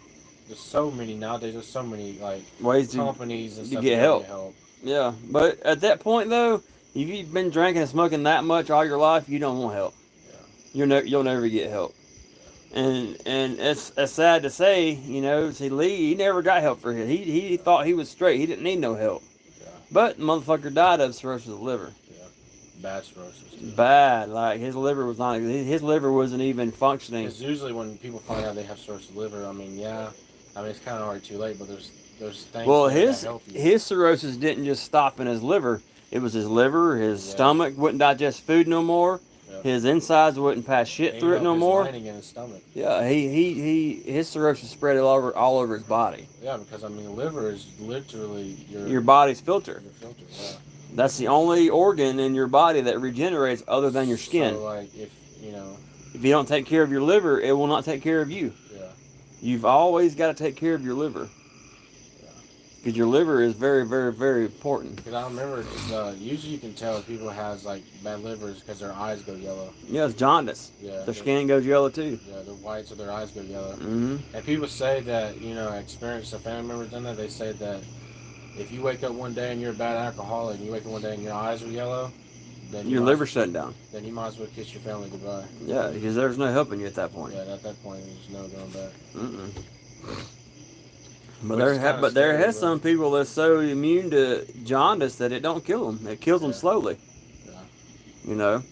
so many nowadays. There's so many like
ways
companies and
to
stuff
get help. Yeah, but at that point though, if you've been drinking and smoking that much all your life, you don't want help. Yeah. You'll never get help. And it's sad to say, see Lee, he never got help for him. He thought he was straight. He didn't need no help.
Yeah.
But the motherfucker died of cirrhosis of the liver.
Yeah. Bad cirrhosis.
Bad. Like his liver wasn't even functioning.
Because usually when people find out they have cirrhosis of the liver, it's kind of already too late. But there's things.
Well,
that help you.
his cirrhosis didn't just stop in his liver. It was his liver. His stomach wouldn't digest food no more. His insides wouldn't pass shit through it no more.
Lining in his stomach.
Yeah, his cirrhosis spread all over his body.
Yeah, because the liver is literally
your body's filter.
Your filter. Yeah.
That's the only organ in your body that regenerates other than your skin.
So like if
you don't take care of your liver, it will not take care of you.
Yeah.
You've always got to take care of your liver. Because your liver is very, very, very important.
Because I remember, usually you can tell if people has like bad livers because their eyes go yellow.
Yeah, it's jaundice.
Yeah,
their skin goes yellow too.
Yeah, the whites of their eyes go yellow.
Mm-hmm.
And people say that experience a family member done that. They say that if you wake up one day and you're a bad alcoholic, and you wake up one day and your eyes are yellow, then
your liver's shutting down.
Then you might as well kiss your family goodbye.
Yeah, because there's no helping you at that point.
Yeah, at that point, there's no going back.
Mm-mm. But
Which
there
scary,
has some people that's so immune to jaundice that it don't kill them. It kills them slowly.
Yeah.
You know.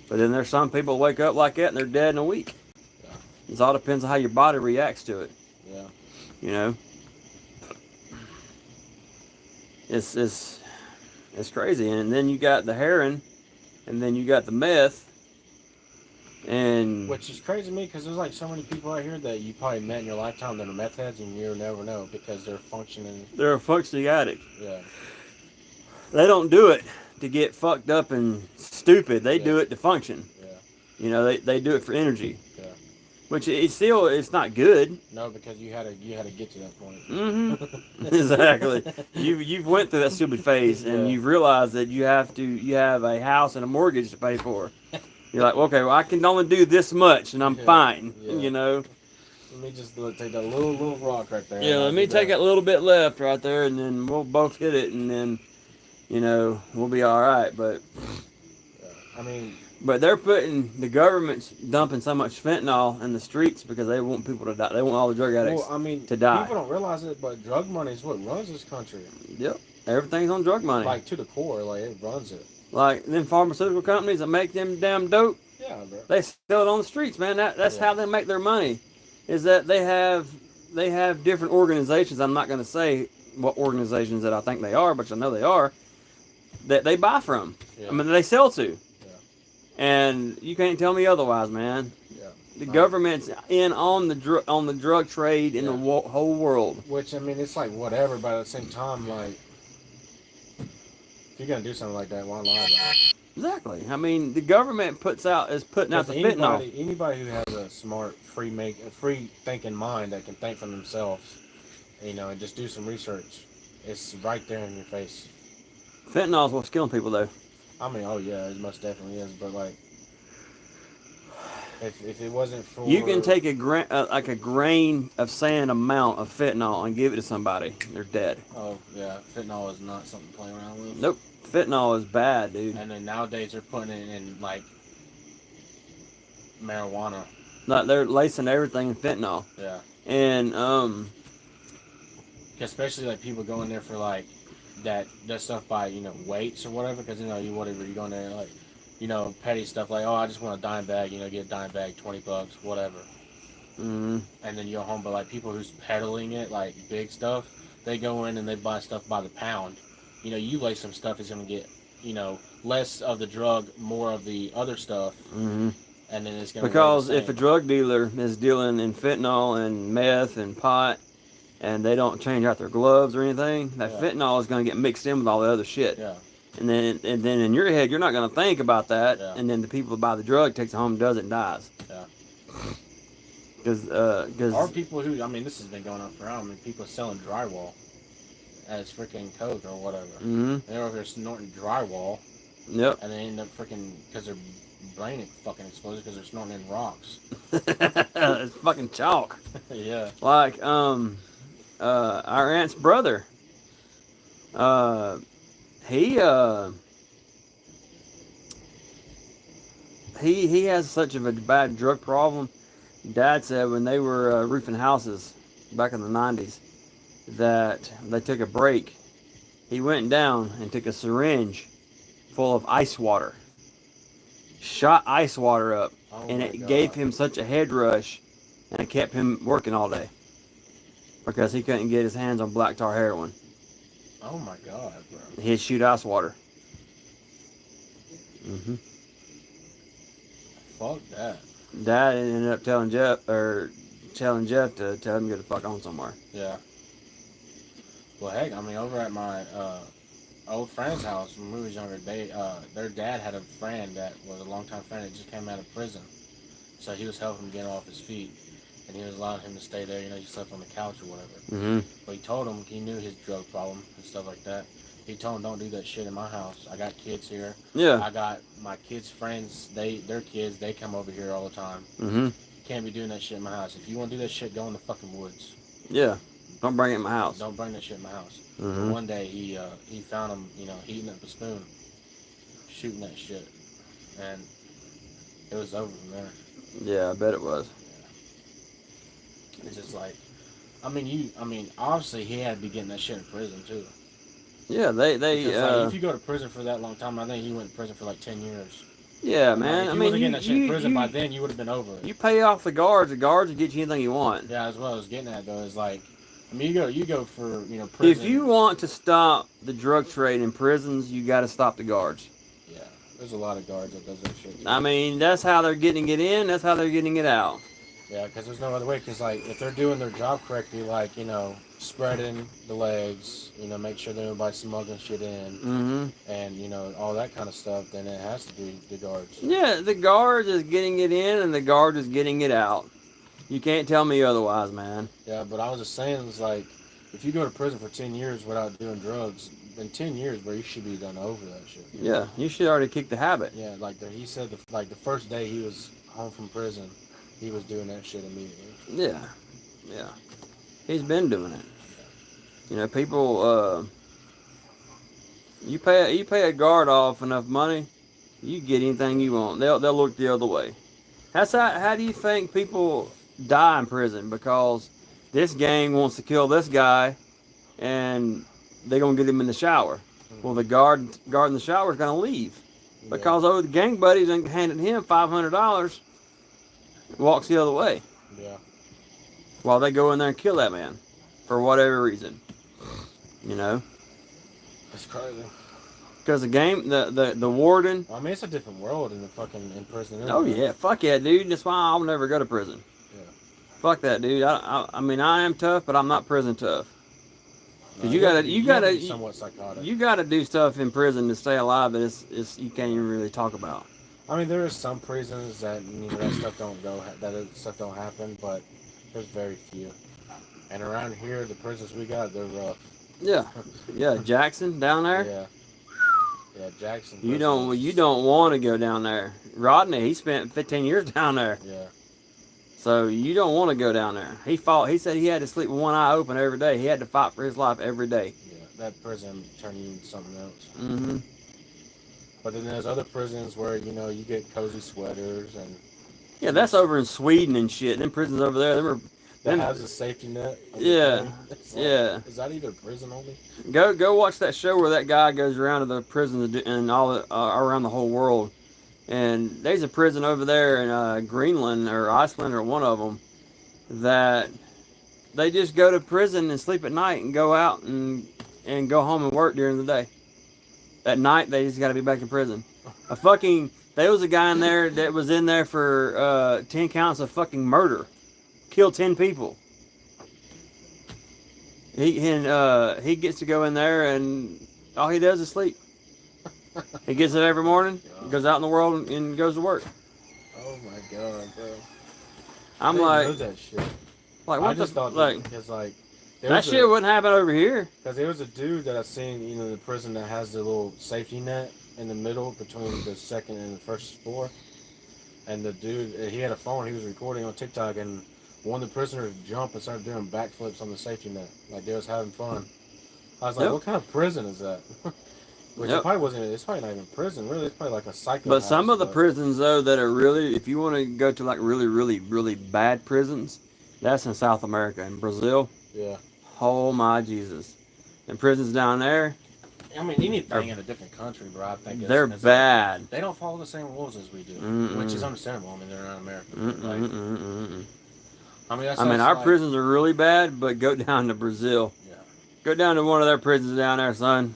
But then there's some people wake up like that and they're dead in a week.
Yeah.
It all depends on how your body reacts to it.
Yeah.
You know. It's crazy. And then you got the heroin, and then you got the meth. And
which is crazy to me because there's like so many people out here that you probably met in your lifetime that are meth heads and you'll never know because they're functioning.
They're a functioning addict.
Yeah.
They don't do it to get fucked up and stupid. They do it to function.
Yeah.
You know, they do it for energy.
Yeah.
Which it's not good.
No, because you had to get to that point.
Mm-hmm. Exactly. You've went through that stupid phase and you've realized that you have a house and a mortgage to pay for. You're like, okay, well, I can only do this much, and I'm fine.
Yeah.
You know.
Let me just take that little rock right there.
Yeah, let me take that little bit left right there, and then we'll both hit it, and then, you know, we'll be all right. But,
I mean,
but the government's dumping so much fentanyl in the streets because they want people to die. They want all the drug addicts to die.
People don't realize it, but drug money is what runs this country.
Yep, everything's on drug money.
Like to the core, like it runs it.
Like them pharmaceutical companies that make them damn dope.
Yeah, bro.
They sell it on the streets, man. That's how they make their money. Is that they have different organizations. I'm not going to say what organizations that I think they are, but I know they are. That they buy from. Yeah. I mean, they sell to.
Yeah.
And you can't tell me otherwise, man.
Yeah.
The government's in on the drug trade in the whole world.
Which I mean, it's like whatever, but at the same time, like. If you're gonna do something like that, why lie about it?
Exactly. I mean, the government is putting out the fentanyl.
Anybody who has a smart, free thinking mind that can think for themselves, you know, and just do some research, it's right there in your face.
Fentanyl is what's killing people, though.
I mean, oh yeah, it most definitely is. But like, if it wasn't for
you can take a grain of sand amount of fentanyl and give it to somebody, they're dead.
Oh yeah, fentanyl is not something to play around with.
Nope. Fentanyl is bad, dude.
And then nowadays they're putting it in like marijuana.
Like they're lacing everything in fentanyl.
Yeah.
And
especially like people go in there for like that stuff by weights or whatever, because you go in there like petty stuff like, oh, I just want a dime bag, get a dime bag, $20, whatever.
Mm-hmm.
And then you go home, but like people who's peddling it, like big stuff, they go in and they buy stuff by the pound. You lace some stuff, is going to get, less of the drug, more of the other stuff.
Mm-hmm.
And then it's going to
because if a drug dealer is dealing in fentanyl and meth and pot, and they don't change out their gloves or anything, that fentanyl is going to get mixed in with all the other shit.
Yeah.
And then in your head, you're not going to think about that. Yeah. And then the people who buy the drug takes it home, does it, and dies.
Yeah.
Because
or people who, I mean, this has been going on for a while. I mean, people selling drywall as freaking coke or whatever.
Mm-hmm.
They're over there snorting drywall.
Yep.
And they end up freaking, because their brain fucking explodes because they're snorting in rocks.
It's fucking chalk.
Yeah.
Like our aunt's brother. He has such of a bad drug problem. Dad said when they were roofing houses back in the 90s that they took a break. He went down and took a syringe full of ice water, shot ice water up, and it gave him such a head rush, and it kept him working all day because he couldn't get his hands on black tar heroin.
Oh my God, bro.
He'd shoot ice water. Mm-hmm.
Fuck that.
Dad ended up telling Jeff to tell him to go the fuck on somewhere.
Yeah. Well, heck, I mean, over at my old friend's house when we was younger, their dad had a friend that was a longtime friend that just came out of prison. So he was helping him get off his feet. And he was allowing him to stay there, he slept on the couch or whatever.
Mm-hmm.
But he told him, he knew his drug problem and stuff like that. He told him, don't do that shit in my house. I got kids here.
Yeah.
I got my kids' friends, their kids, they come over here all the time.
Mm-hmm.
Can't be doing that shit in my house. If you want to do that shit, go in the fucking woods.
Yeah. Don't bring it in my house.
Don't bring that shit in my house.
Mm-hmm.
One day he found him, heating up a spoon. shooting that shit, and it was over from there.
Yeah, I bet it was.
It's just like, I mean, obviously he had to be getting that shit in prison too.
Yeah,
Because like, if you go to prison for that long time, I think he went to prison for like 10 years.
yeah,
And like,
man.
if
I
he
mean,
wasn't getting that shit in prison by then, you would have been over it.
you pay off the guards will get you anything you want.
Yeah, as well as getting at though is like, I mean, you go for prison.
If you want to stop the drug trade in prisons, you got to stop the guards.
Yeah, there's a lot of guards that does that shit. Too.
I mean, that's how they're getting it in. That's how they're getting it out.
Yeah, because there's no other way. Because like, if they're doing their job correctly, like spreading the legs, make sure that nobody's smuggling shit in, and all that kind of stuff, then it has to be the guards.
Yeah, the guards is getting it in, and the guard is getting it out. You can't tell me otherwise, man.
Yeah, but I was just saying, it's like, if you go to prison for 10 years without doing drugs, in 10 years, bro, you should be done over that shit.
Yeah, you should already kick the habit.
Yeah, like he said, the first day he was home from prison, he was doing that shit immediately.
Yeah, yeah. He's been doing it. People, you pay a guard off enough money, you get anything you want. They'll look the other way. How do you think people die in prison? Because this gang wants to kill this guy, and they're gonna get him in the shower. Well, the guard in the shower is gonna leave because the gang buddies handed him $500. Walks the other way.
Yeah.
While they go in there and kill that man, for whatever reason.
It's crazy.
Because the warden.
I mean, it's a different world in prison.
Oh yeah, fuck yeah, dude. That's why I'll never go to prison.
Yeah.
Fuck that, dude. I mean, I am tough, but I'm not prison tough. Because you gotta
be somewhat psychotic.
You gotta do stuff in prison to stay alive that you can't even really talk about.
I mean, there are some prisons that that stuff don't happen, but there's very few. And around here, the prisons we got, they're rough.
Yeah, yeah. Jackson down there.
Yeah, Jackson.
You don't want to go down there. Rodney, he spent 15 years down there.
Yeah.
So you don't want to go down there. He said he had to sleep with one eye open every day. He had to fight for his life every day.
Yeah, that prison turned you into something else.
Mm-hmm.
But then there's other prisons where you get cozy sweaters and.
Yeah, that's over in Sweden and shit. Them prisons over there,
that has a safety net.
Yeah, yeah.
Is that either prison only?
Go watch that show where that guy goes around to the prisons and all around the whole world. And there's a prison over there in Greenland or Iceland or one of them that they just go to prison and sleep at night and go out and go home and work during the day. At night, they just got to be back in prison. There was a guy in there that was in there for 10 counts of fucking murder. Killed 10 people. He gets to go in there and all he does is sleep. He gets up every morning, goes out in the world and goes to work.
Oh my god, bro!
I'm
I
like,
know that shit.
Like what
I just thought because
that shit wouldn't happen over here.
Because there was a dude that I seen, in the prison that has the little safety net in the middle between the second and the first floor. And the dude, he had a phone. He was recording on TikTok, and one of the prisoners jumped and started doing backflips on the safety net, like they was having fun. I was like, what kind of prison is that? Which it probably wasn't. It's probably not even prison. Really, it's probably like a psycho.
But some of the prisons, though, that are really, if you want to go to like really, really, really bad prisons, that's in South America, in Brazil.
Yeah.
Oh my Jesus! And prisons down there.
I mean, anything in a different country, bro. I think
they're bad.
They don't follow the same rules as we do, which is understandable. I mean, they're not American.
I mean, our prisons are really bad, but go down to Brazil.
Yeah.
Go down to one of their prisons down there, son.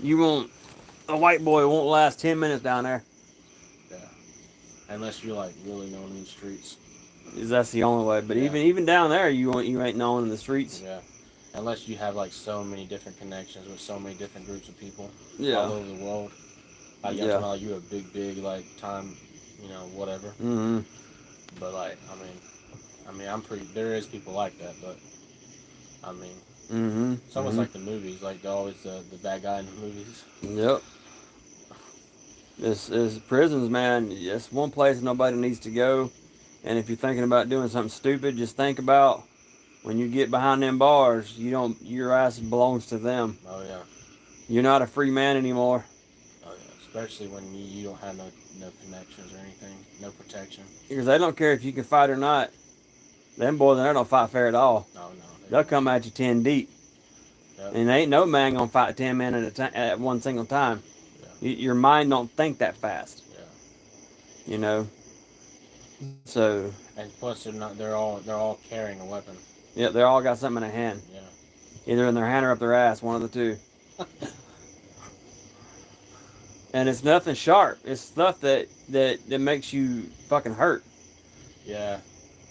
A white boy won't last 10 minutes down there.
Yeah. Unless you're like really known in the streets.
That's the only way. But even down there, you ain't known in the streets.
Yeah. Unless you have like so many different connections with so many different groups of people
all
over the world. Like you a big like time, whatever.
Mm-hmm.
But like, I mean, there is people like that, but I mean.
Mm-hmm.
It's almost like the movies, like they're always the bad guy in the movies.
Yep. This prisons, man. It's one place nobody needs to go. And if you're thinking about doing something stupid, just think about when you get behind them bars. Your ass belongs to them.
Oh yeah.
You're not a free man anymore.
Oh yeah. especially when you don't have no connections or anything, no protection.
Because they don't care if you can fight or not. Them boys in there don't fight fair at all.
Oh no, they
They'll
don't.
come at you 10 deep.
Yep.
And ain't no man gonna fight 10 men at one single time.
Yeah.
Your mind don't think that fast.
Yeah.
You know. So.
And plus, they're not. They're all carrying a weapon.
Yeah, they all got something in their hand.
Yeah.
Either in their hand or up their ass, one of the two. And it's nothing sharp. It's stuff that makes you fucking hurt.
Yeah.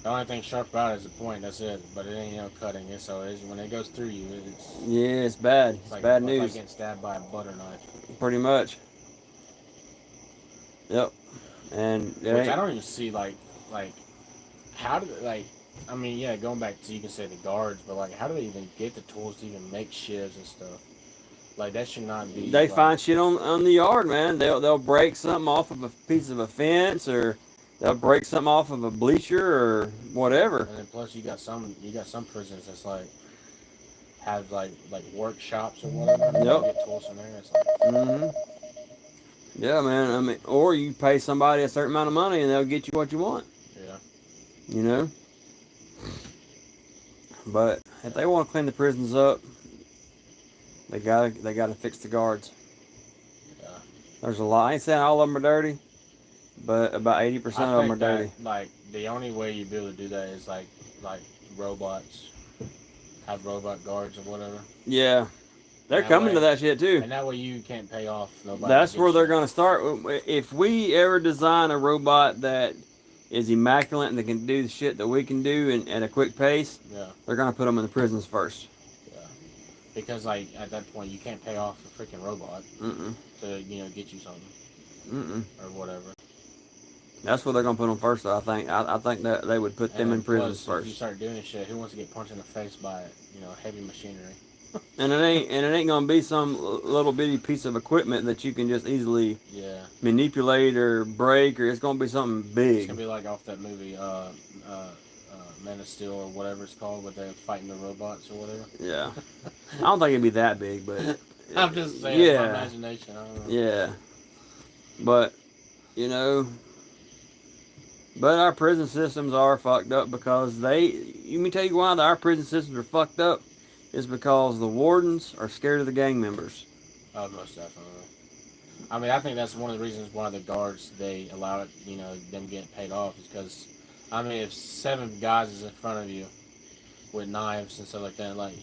The only thing sharp about it is the point. That's it. But it ain't no cutting it. So when it goes through you, it's
Yeah, it's bad. It's
like
bad
it's
news.
like getting stabbed by a butter knife.
Pretty much. Yep. And
Which I don't even see like how do like I mean yeah, going back to you can say the guards, but like how do they even get the tools to even make shivs and stuff? Like that should not be.
they
like,
find shit on the yard, man. They'll break something off of a piece of a fence, or they'll break something off of a bleacher or whatever.
And then plus you got some prisons that's like have like workshops or whatever.
Yep.
You get tools from there. It's like
Yeah, man. I mean, or you pay somebody a certain amount of money and they'll get you what you want.
yeah.
You know. But if they want to clean the prisons up, they gotta fix the guards.
Yeah.
There's a lot. I ain't saying all of them are dirty, but about 80% of them are dirty.
Like the only way you'd be able to do that is like robots, have robot guards or whatever.
Yeah, they're coming to that shit too.
And that way you can't pay off nobody.
That's where they're going to start. If we ever design a robot that is immaculate and that can do the shit that we can do at a quick pace,
yeah,
they're going to put them in the prisons first.
Yeah, because like at that point you can't pay off a freaking robot to get you something or whatever.
That's where they're going to put them first. Though, I think. I think that they would put them in prisons first.
If you start doing this shit, who wants to get punched in the face by heavy machinery?
And it ain't gonna be some little bitty piece of equipment that you can just easily manipulate or break, or it's gonna be something big.
It's gonna be like off that movie, Man of Steel or whatever it's called, where they're fighting the robots or whatever.
Yeah, I don't think it'd be that big, but
I'm just saying, it's my imagination. I don't know.
Yeah, but but our prison systems are fucked up because let me tell you why our prison systems are fucked up. Is because the wardens are scared of the gang members.
Oh, most definitely. I mean, I think that's one of the reasons why the guards, they allow it, them getting paid off is because, I mean, if 7 guys is in front of you with knives and stuff like that, like,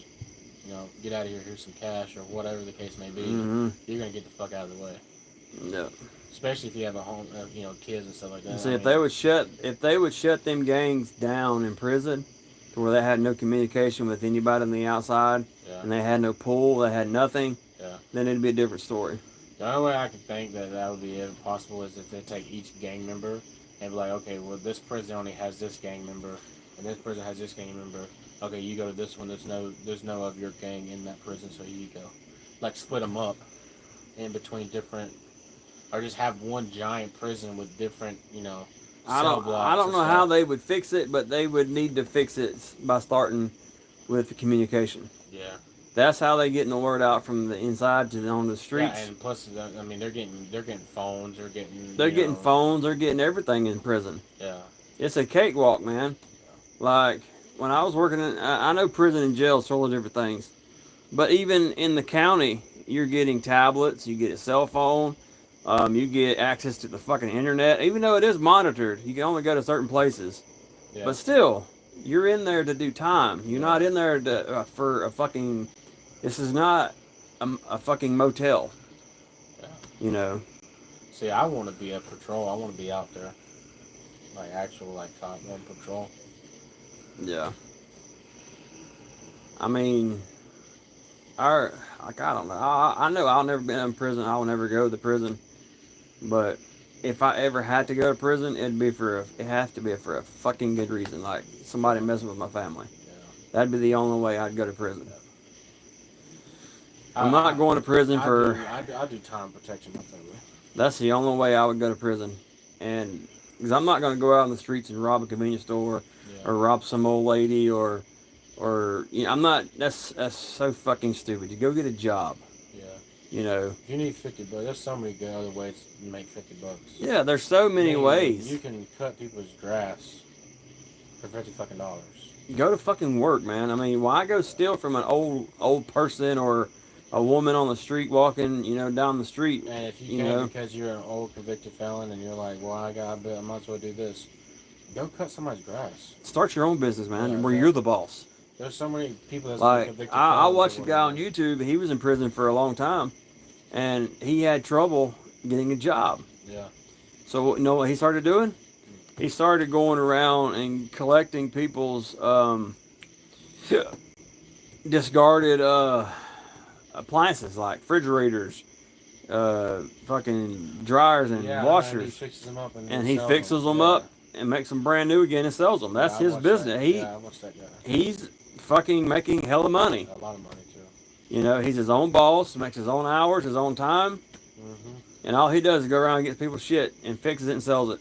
get out of here, here's some cash or whatever the case may be, you're going to get the fuck out of the way.
Yeah.
Especially if you have a home, kids and stuff like that.
See, if they would shut them gangs down in prison, to where they had no communication with anybody on the outside, and they had no pool, they had nothing, then it'd be a different story.
The only way I can think that would be possible is if they take each gang member and be like, okay, well, this prison only has this gang member, and this prison has this gang member. Okay, you go to this one. There's no of your gang in that prison, so you go. Like split them up in between different, or just have one giant prison with different,
I don't know how they would fix it, but they would need to fix it by starting with the communication.
Yeah.
That's how they getting the word out from the inside to on the streets.
Yeah, and plus, I mean, they're getting phones, they're
getting phones, they're getting everything in prison.
Yeah.
It's a cakewalk, man. Yeah. Like when I was working I know prison and jail is totally different things, but even in the county, you're getting tablets, you get a cell phone. You get access to the fucking internet, even though it is monitored. You can only go to certain places, but still, you're in there to do time. You're not in there for a fucking. This is not a fucking motel. Yeah.
See, I want to be at patrol. I want to be out there, like actual cop on patrol.
Yeah. I mean, I don't know. I know I'll never be in prison. I'll never go to the prison. But if I ever had to go to prison, it has to be for a fucking good reason, like somebody messing with my family. Yeah. That'd be the only way I'd go to prison. Yeah. I'm not going to prison for.
I do time protecting my family.
That's the only way I would go to prison, and because I'm not going to go out in the streets and rob a convenience store, or rob some old lady, or I'm not. That's so fucking stupid. You go get a job. Yeah. You know.
If you need $50, there's so many good other ways to make $50.
Yeah, there's so many ways.
You can cut people's grass for $50 fucking.
Go to fucking work, man. I mean, why go steal from an old person or a woman on the street walking, down the street?
And if you
You
can't
know,
because you're an old convicted felon and you're like, well, I might as well do this. Go cut somebody's grass.
start your own business, man,
Yeah,
where you're the boss.
there's so many people that's been
Like
convicted
I
felons.
watched a guy on YouTube. He was in prison for a long time, and he had trouble getting a job.
Yeah.
So you know what he started doing? He started going around and collecting people's discarded appliances like refrigerators, fucking dryers and washers.
And he fixes them up
and he fixes them up and makes them brand new again and sells them. That's his business.
I watched that guy.
He's fucking making hella money.
A lot of money too.
You know, he's his own boss, makes his own hours, his own time, and all he does is go around and gets people's shit and fixes it and sells it.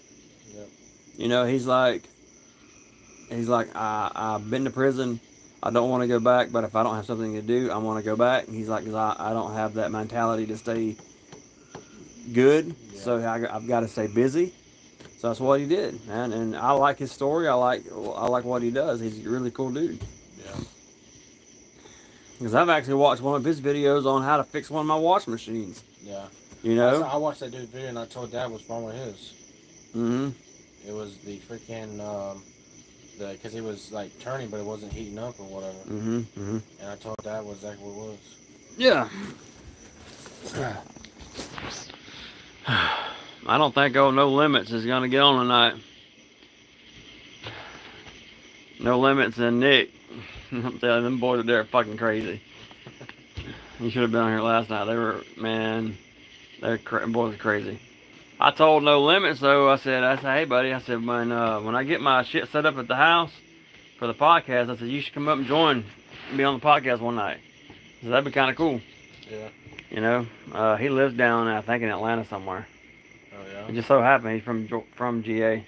Yep.
You know, he's like, I've been to prison. I don't want to go back, but if I don't have something to do, I want to go back. And he's like, because I don't have that mentality to stay good, so I've got to stay busy. So that's what he did, man. And I like his story. I like what he does. He's a really cool dude.
Yeah.
Because I've actually watched one of his videos on how to fix one of my washing machines.
Yeah.
You know?
I watched that dude's video and I told Dad what's wrong with his.
Mm-hmm.
It was the freaking, because he was like turning, but it wasn't heating up or whatever.
Mm-hmm. Mm-hmm.
And I told Dad what exactly what it was.
Yeah. I don't think No Limits is going to get on tonight. No Limits and Nick. I'm telling you, them boys are there fucking crazy. You should have been on here last night. They were, man, boys are crazy. I told No Limits though. I said, hey buddy, I said when I get my shit set up at the house for the podcast, I said you should come up and join me on the podcast one night. So that'd be kind of cool.
Yeah.
You know, he lives down, I think, in Atlanta somewhere.
Oh yeah.
It just so happened he's from GA.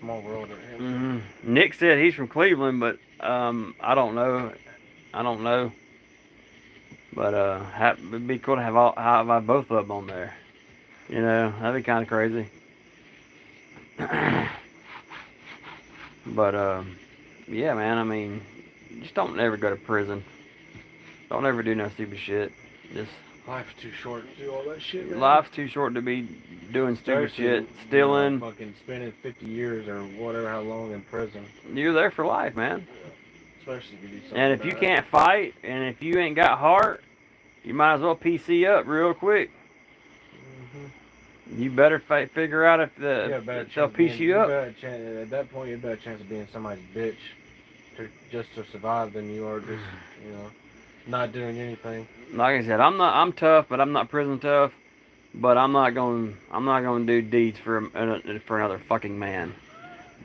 Small world right here.
Mm-hmm. Nick said he's from Cleveland, but I don't know. But it'd be cool to have both of them on there. You know, that'd be kind of crazy. But yeah, man. I mean, just don't ever go to prison. Don't ever do no stupid shit. Just
life's too short to do all that shit, man.
Life's too short to be doing stupid shit, stealing.
You know, fucking spending 50 years or whatever, how long in prison.
You're there for life, man.
Yeah. Especially if you do something.
And if you can't fight, and if you ain't got heart, you might as well PC up real quick. You better figure out if they'll piece you up.
At that point, you have a better chance of being somebody's bitch just to survive than you are just, you know, not doing anything.
Like I said, I'm tough, but I'm not prison tough. But I'm not going to do deeds for another fucking man.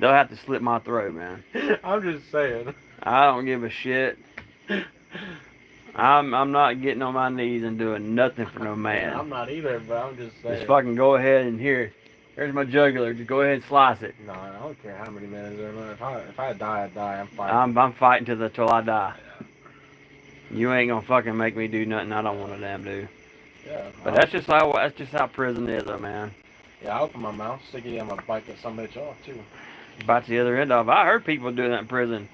They'll have to slit my throat, man.
I'm just saying.
I don't give a shit. I'm not getting on my knees and doing nothing for no man.
I'm not either, but I'm just saying.
Just fucking go ahead and here's my jugular. Just go ahead and slice it.
No, I don't care how many men there are. If I die, I die. I'm fighting.
I'm fighting till I die. Yeah. You ain't gonna fucking make me do nothing I don't want to damn do.
Yeah.
But that's just how prison is, though, man.
Yeah, I open my mouth, stick it in my bike, get some bitch off too.
Bite the other end off. I heard people doing that in prison.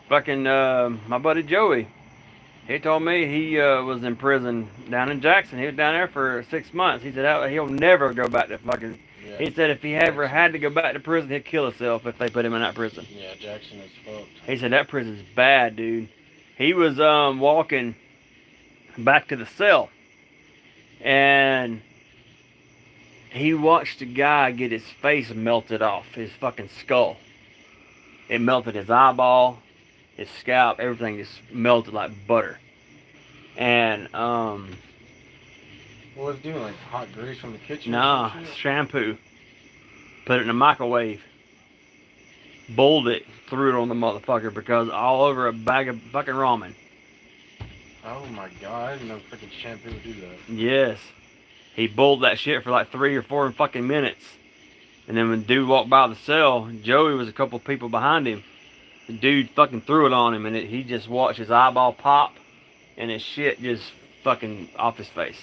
Fucking my buddy Joey. He told me he was in prison down in Jackson. He was down there for 6 months. He said he'll never go back to fucking... Yeah. He said if he ever had to go back to prison, he'd kill himself if they put him in that prison.
Yeah, Jackson is fucked.
He said that prison's bad, dude. He was walking back to the cell, and he watched a guy get his face melted off, his fucking skull. It melted his eyeball, his scalp, everything just melted like butter. And
what was he doing, like hot grease from the kitchen?
Nah, shampoo. Put it in a microwave. Boiled it, threw it on the motherfucker because all over a bag of fucking ramen.
Oh my god, I didn't know freaking shampoo would do that.
Yes. He boiled that shit for like 3 or 4 fucking minutes. And then when the dude walked by the cell, Joey was a couple people behind him. The dude fucking threw it on him, and he just watched his eyeball pop, and his shit just fucking off his face.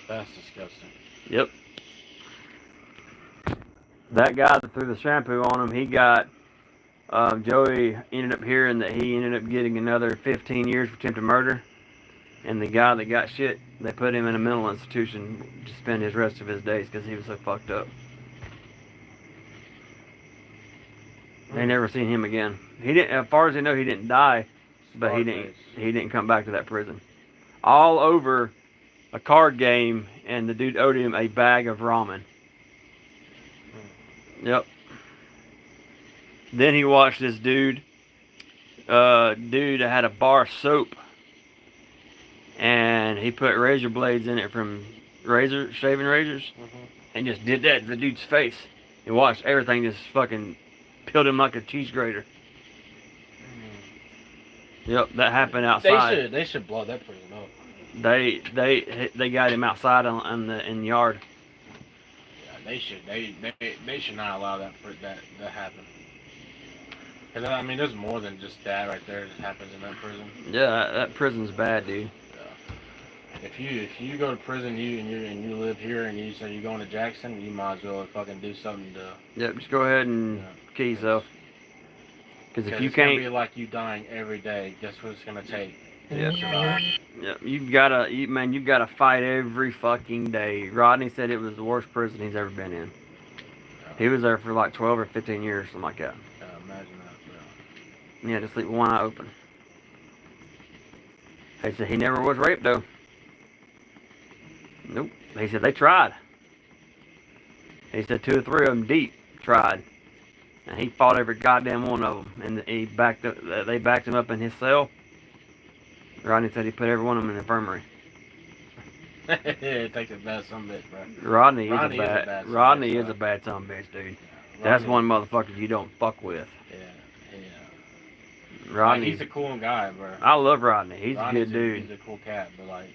That's disgusting.
Yep. That guy that threw the shampoo on him, he got. Joey ended up hearing that he ended up getting another 15 years for attempted murder. And the guy that got shit, they put him in a mental institution to spend his rest of his days because he was so fucked up. They never seen him again. He didn't, as far as they know, he didn't die, but he didn't come back to that prison. All over a card game, and the dude owed him a bag of ramen. Yep. Then he watched this dude that had a bar of soap, and he put razor blades in it from shaving razors, and just did that to the dude's face. And watched everything just fucking peeled him like a cheese grater. Yep, that happened outside.
They should blow that prison up.
They got him outside in the yard.
Yeah, they should not allow that happen. Cause I mean, there's more than just that right there that happens in that prison.
Yeah, that prison's bad, dude.
Yeah. If you go to prison, and you live here, and you say you're going to Jackson, you might as well fucking do something to.
Yep, just go ahead and kill yourself. Because if you
it's
can't,
gonna be like you dying every day. Guess what it's gonna take?
Yeah. Yeah, you've gotta fight every fucking day. Rodney said it was the worst prison he's ever been in.
Yeah.
He was there for like 12 or 15 years, something like that.
Imagine that.
Yeah, just sleep with one eye open. He said he never was raped though. Nope. He said they tried. He said 2 or 3 of them deep tried, and he fought every goddamn one of them. And they backed him up in his cell. Rodney said he put every one of them in the infirmary.
It takes a bad son of a bitch, bro.
Rodney is a bad son of a bitch, dude. Yeah, that's one motherfucker you don't fuck with.
Yeah.
Rodney,
like, he's a cool guy, bro.
I love Rodney. He's a good dude.
He's a cool cat, but like,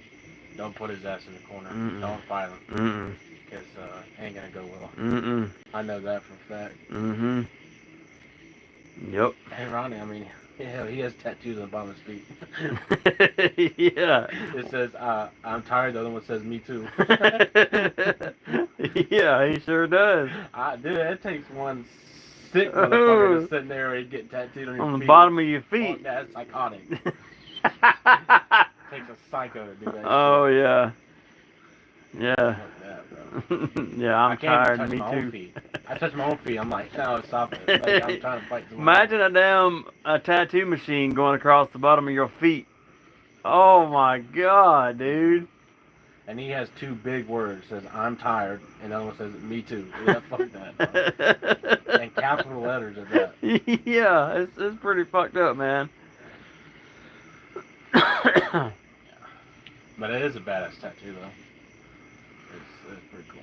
don't put his ass in the corner. Don't fight him. Because ain't gonna go well. I know that for a fact.
Yep.
Hey, Ronnie, I mean, hell, he has tattoos on the bottom of his feet.
Yeah.
It says, I'm tired. The other one says, me too.
Yeah, he sure does.
Dude, it takes one sick motherfucker to sit there and get tattooed on your feet.
On the bottom of your feet.
Oh, that's psychotic. Takes a psycho to do that.
Oh,
shit.
Yeah. Yeah. Yeah, I'm tired. Me too.
I touch my own feet. I'm like, no, stop it. Like, I'm trying to fight someone.
Imagine a tattoo machine going across the bottom of your feet. Oh my god, dude.
And he has 2 big words. Says, I'm tired. And the other one says, me too. Yeah, fuck that. Bro. And capital letters at that.
Yeah, it's pretty fucked up, man.
Yeah. But it is a badass tattoo, though. It's pretty cool.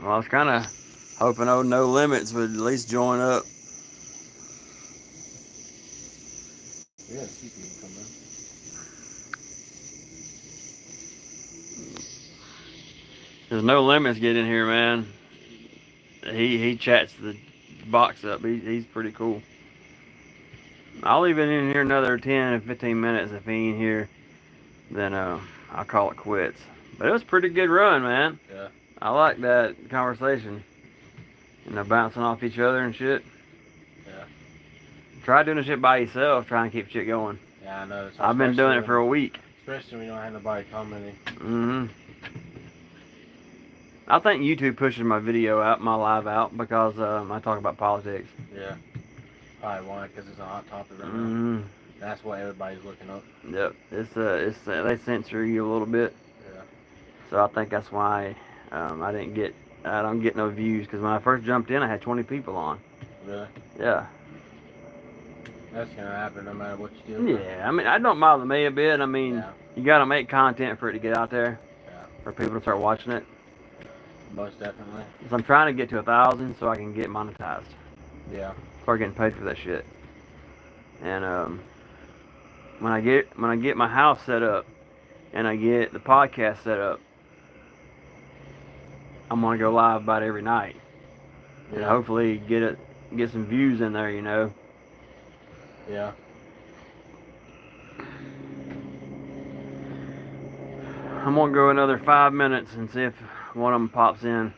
Well, I was kind of hoping old No Limits would at least join up.
We gotta see people come in.
There's No Limits get in here, man. He chats the box up. He's pretty cool. I'll leave it in here another 10 or 15 minutes. If he ain't here, then I'll call it quits. But it was a pretty good run, man.
Yeah.
I like that conversation. Bouncing off each other and shit.
Yeah.
Try doing the shit by yourself, trying to keep shit going.
Yeah, I know.
I've been doing it for a week.
Especially when you don't have nobody commenting.
I think YouTube pushes my video out, my live out, because I talk about politics.
Yeah. Probably why, because it's a hot topic right now. That's why everybody's looking up.
Yep. It's they censor you a little bit.
Yeah.
So I think that's why I don't get no views, because when I first jumped in, I had 20 people on.
Really?
Yeah.
That's gonna happen no matter what you do.
Yeah. I mean, I don't bother me a bit. I mean, you gotta make content for it to get out there.
Yeah. For
people to start watching it.
Most definitely.
So I'm trying to get to 1,000 so I can get monetized.
Yeah.
Start getting paid for that shit. And when I get my house set up and I get the podcast set up, I'm gonna go live about every night.
Yeah.
And hopefully get some views in there,
Yeah.
I'm gonna go another 5 minutes and see if one of them pops in.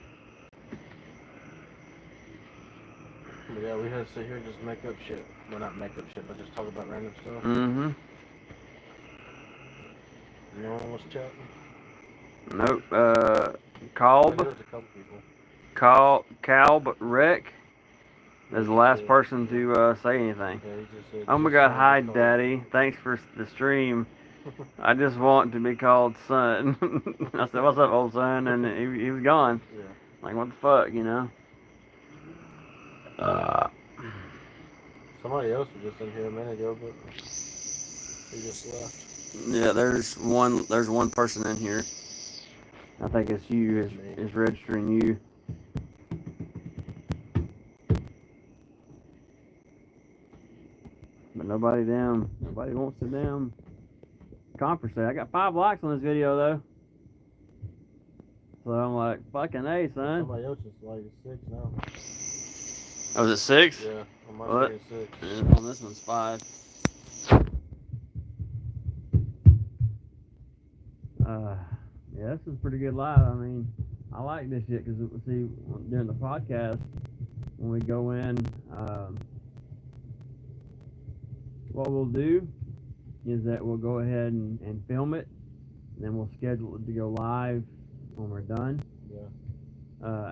But yeah, we had to sit here and just make up shit. Well, not make up shit, but just talk about random stuff.
Mm-hmm.
No one was chatting.
Nope.
There
Calb.
was a couple people.
Calb Rec
Yeah,
is the
he
last
said-
person to say anything.
Yeah, he just said.
Oh my
just
god,
saying
hi
the code.
daddy. Thanks for the stream. I just want to be called son. I said, what's up, old son? And he was gone.
Yeah.
Like, what the fuck, you know?
Somebody else was just in here a minute ago, but he just left.
Yeah, there's one person in here. I think it's you, is registering you. But nobody wants to converse. I got 5 likes on this video though. So I'm like, fucking A, son.
Somebody else is like 6 now.
Oh, was it 6?
Yeah, on my
What?
screen 6.
Yeah, on this one's 5. Yeah, this is pretty good live. I mean, I like this shit because, see, during the podcast, when we go in, what we'll do is that we'll go ahead and film it, and then we'll schedule it to go live when we're done.
Yeah.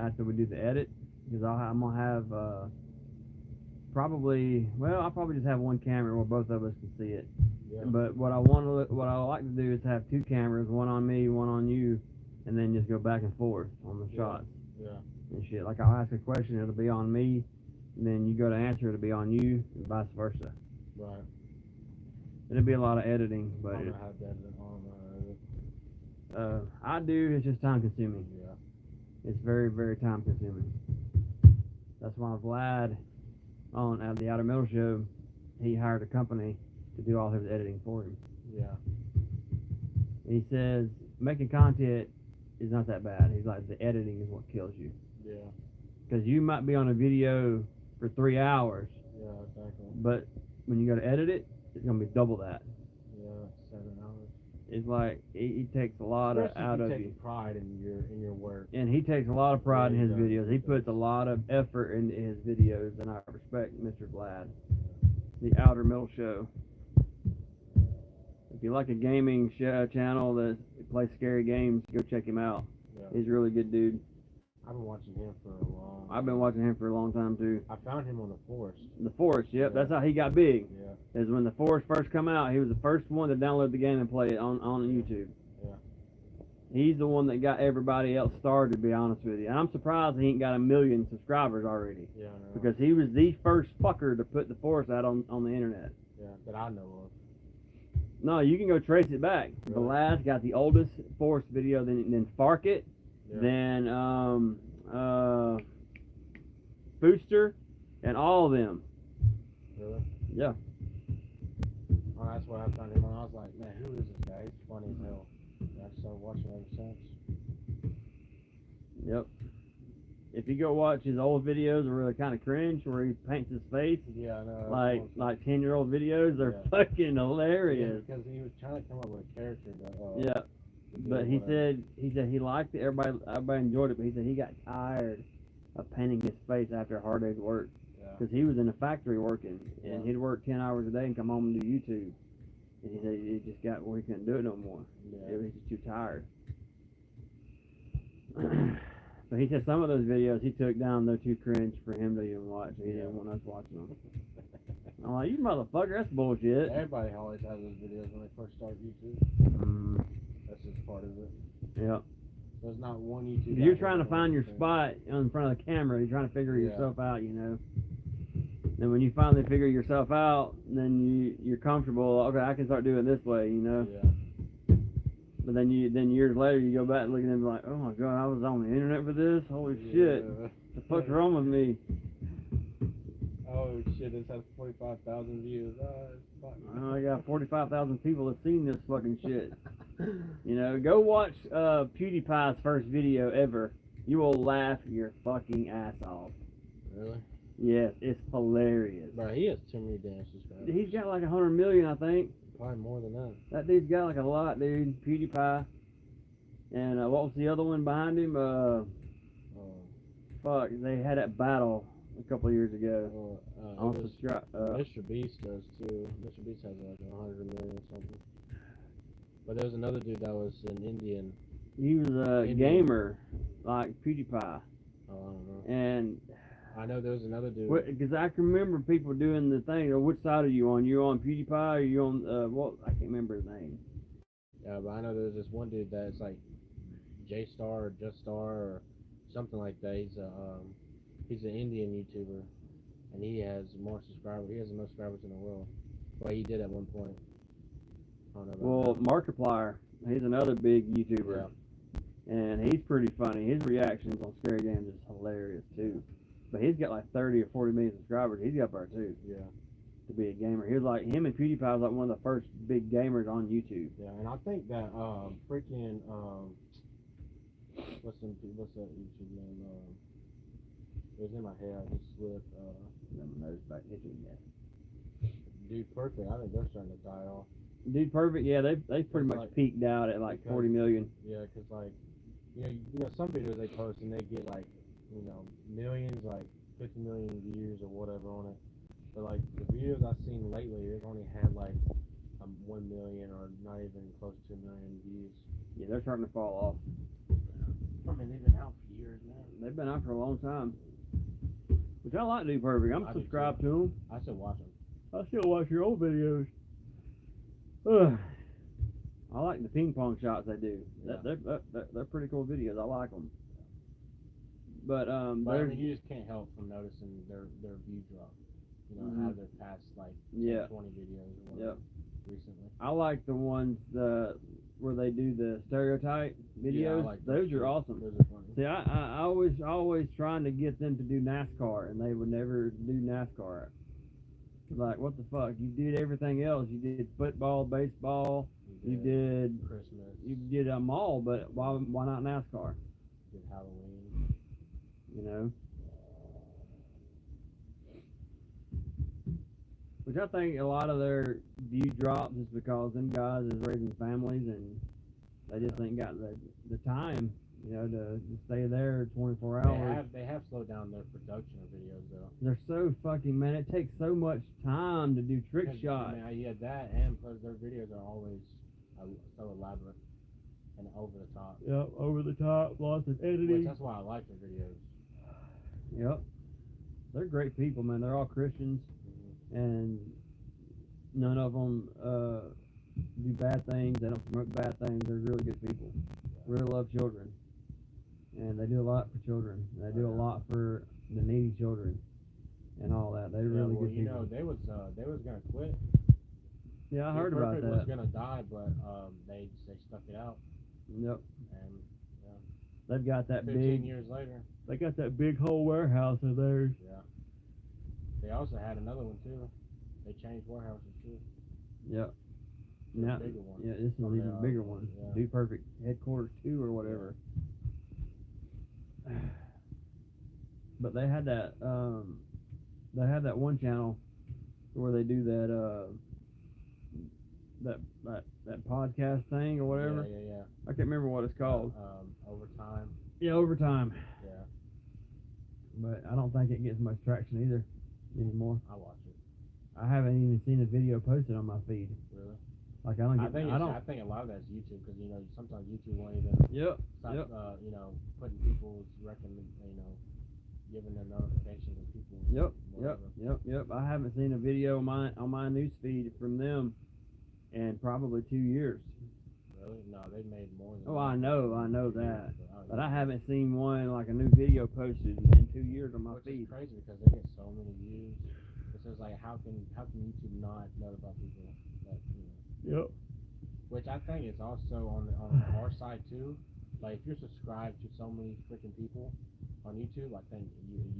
After we do the edit, because I'm gonna have I'll probably just have one camera where both of us can see it.
Yeah.
But what I like to do is have 2 cameras, one on me, one on you, and then just go back and forth on the shots.
Yeah.
And shit. Like, I'll ask a question, it'll be on me, and then you go to answer, it'll be on you, and vice versa.
Right.
It'll be a lot of editing, but
I don't know how that is on.
I do. It's just time consuming.
Yeah.
It's very, very time consuming. That's why Vlad at the Outer Middle Show, he hired a company to do all his editing for him.
Yeah.
He says making content is not that bad. He's like, the editing is what kills you.
Yeah.
Because you might be on a video for 3 hours.
Yeah, exactly.
But when you go to edit it, it's gonna be double that.
Yeah, 7 hours.
It's like he takes a lot out of you.
Pride in your work.
And he takes a lot of pride in his
Yeah,
videos. He puts a lot of effort into his videos, and I respect Mr. Vlad. The Outer Middle Show. If you like a gaming channel that plays scary games, go check him out.
Yeah.
He's a really good dude.
I've been watching him for a long time.
I've been watching him for a long time too.
I found him on the Forest.
The Forest, yep,
Yeah.
that's how he got big.
Yeah.
Is when the Forest first come out, he was the first one to download the game and play it on YouTube.
Yeah.
He's the one that got everybody else started, to be honest with you. And I'm surprised he ain't got 1 million subscribers already.
Yeah, I know.
Because he was the first fucker to put the Forest out on the internet.
Yeah, that I know of.
No, you can go trace it back.
Really?
Blast got the oldest Forest video, then Fark It,
Yeah.
then Booster, and all of them.
Really?
Yeah.
Oh, that's why I found him on. I was like, man, who is this guy? He's funny as hell. And I started watching ever since.
Yep. If you go watch his old videos where they're kind of cringe, where he paints his face,
Yeah, I know.
like 10-year-old videos, they're
Yeah.
fucking hilarious.
Yeah, because he was trying to come up with a character that.
Yeah. But he said he liked it. Everybody enjoyed it, but he said he got tired of painting his face after a hard day's work,
Yeah.
because he was in a factory working, and
Yeah.
he'd work 10 hours a day and come home and do YouTube. And he said he just got where he couldn't do it no more.
Yeah.
He was just too tired. But he said some of those videos he took down, they're too cringe for him to even watch. He didn't want us watching them. I'm like, you motherfucker, that's bullshit.
Everybody always has those videos when they first start YouTube.
Mm,
That's just part of it.
yeah.
There's not one YouTube.
You're trying to find your spot in front of the camera. You're trying to figure
Yeah.
yourself out, you know. And when you finally figure yourself out, then you're comfortable. Okay, I can start doing it this way, you know.
Yeah.
But then years later you go back and look at them like, oh my god, I was on the internet for this. Holy shit,
Yeah.
the fuck's wrong with me?
Oh shit, this has 45,000 views. It's fucking...
I got 45,000 people that seen this fucking shit. You know, go watch PewDiePie's first video ever. You will laugh your fucking ass off.
Really?
Yes, it's hilarious.
Bro, he has too many damn subscribers.
He's got like 100 million, I think.
Probably more than that.
That dude's got like a lot, dude. PewDiePie. And what was the other one behind him? Fuck, they had that battle a couple of years ago. On subscribe.
Mr. Beast does too. Mr. Beast has like 100 million or something. But there was another dude that was an Indian.
He was a gamer, like PewDiePie.
Oh, I don't know.
And
I know there was another dude.
Because I can remember people doing the thing. Which side are you on? You on PewDiePie or you on what? I can't remember his name.
Yeah, but I know there's this one dude that's like J Star or Just Star or something like that. He's an Indian YouTuber, and he has more subscribers. He has the most subscribers in the world. Well, he did at one point. I don't know
Well, Markiplier, he's another big YouTuber, and he's pretty funny. His reactions on scary games is hilarious too. But he's got like 30 or 40 million subscribers. He's up there too.
Yeah.
To be a gamer, he was like him and PewDiePie was like one of the first big gamers on YouTube.
Yeah, and I think that freaking what's that YouTube name? It was in my head. I just slipped.
My nose back hitting yet.
Dude Perfect. I think they're starting to die off.
Dude Perfect, yeah, they pretty much
like,
peaked out at like 40 million.
Yeah, because like you know some videos they post and they get like millions, like 50 million views or whatever on it. But like the videos I've seen lately, they've only had like 1 million or not even close to 2 million views.
Yeah, they're starting to fall off.
I mean, they've been out for years, man.
They've been out for a long time. Which I like Dude Perfect. I'm subscribed to them.
I still watch them.
I still watch your old videos. Ugh. I like the ping pong shots they do.
Yeah.
They're pretty cool videos. I like them. But
I mean, you just can't help from noticing their view drop. You know, how they're past like 10, 20 videos or whatever recently.
I like the ones where they do the stereotype videos.
Yeah, I like
those are awesome.
Those are funny.
See, I always trying to get them to do NASCAR, and they would never do NASCAR. Like, what the fuck? You did everything else. You did football, baseball. You did
Christmas.
You did them all, but why not NASCAR?
You did Halloween.
You know. Which I think a lot of their view drops is because them guys is raising families and they just ain't got the time, to stay there 24 hours.
They have slowed down their production of videos though.
They're so fucking, man, it takes so much time to do trick shots.
Man, yeah, that and plus their videos are always so elaborate and over the top.
Yep, over the top, lots of editing.
That's why I like their videos.
Yep. They're great people, man. They're all Christians. And none of them do bad things. They don't promote bad things. They're really good people. Really love children, and they do a lot for children. They do a lot for the needy children, and all that. They're really good people.
They was gonna quit.
Yeah, I heard about that.
Was gonna die, but they stuck it out.
Yep.
And
they've got that
15 years later.
They got that big whole warehouse of theirs.
Yeah. They also had another one too. They changed warehouses too.
Yep. Yeah,
bigger one.
Yeah, this is an even bigger one.
Yeah.
Dude Perfect headquarters 2 or whatever. But they had that one channel where they do that podcast thing or whatever.
Yeah.
I can't remember what it's called.
Overtime.
Yeah, Overtime.
Yeah.
But I don't think it gets much traction either anymore.
I watch it.
I haven't even seen a video posted on my feed.
Really?
Like I think
a lot of that's YouTube because sometimes YouTube won't even stop putting people's giving them notifications of people.
Yep. I haven't seen a video on my news feed from them in probably 2 years.
Really? No, they've made more than.
Oh, I know that. But I haven't seen one like a new video posted in 2 years on my feed.
It's crazy because they get so many views. It's just like how can YouTube not notify people that
Yep.
Which I think is also on our side too. Like if you're subscribed to so many freaking people on YouTube, I think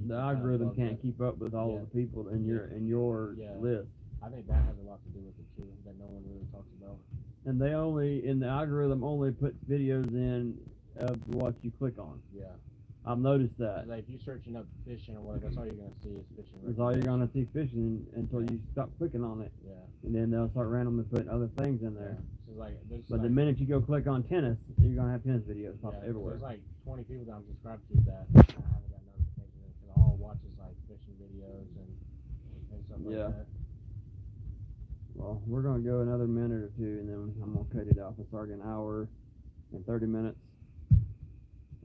the algorithm can't keep up with all of the people in your list.
I think that has a lot to do with it too, that no one really talks about.
And the algorithm only puts videos in of what you click on.
Yeah.
I've noticed that.
Like if you're searching up fishing or whatever, that's all you're gonna see is fishing.
That's all you're gonna see fishing until you stop clicking on it.
Yeah.
And then they'll start randomly putting other things in there.
Yeah. Cause like there's
But
like,
the minute you go click on tennis, you're gonna have tennis videos pop
yeah,
everywhere.
there's like 20 people that I'm subscribed to that I haven't got notifications because all watches like fishing videos and stuff like
Yeah.
that.
Well, we're gonna go another minute or two, and then I'm gonna cut it off. It's already an hour and 30 minutes.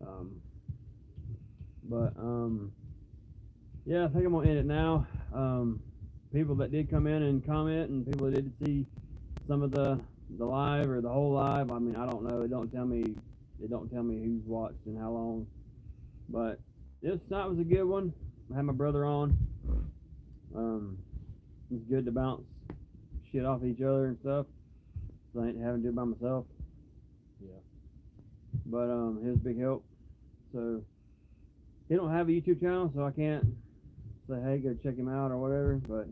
Um, but yeah, I think I'm gonna end it now. People that did come in and comment, and people that did see some of the live or the whole live. I mean, I don't know. It don't tell me. It don't tell me who's watched and how long. But this night was a good one. I had my brother on. It's good to bounce shit off each other and stuff. So I ain't having to do it by myself.
Yeah.
But it was a big help. So he don't have a YouTube channel, so I can't say, hey, go check him out or whatever. But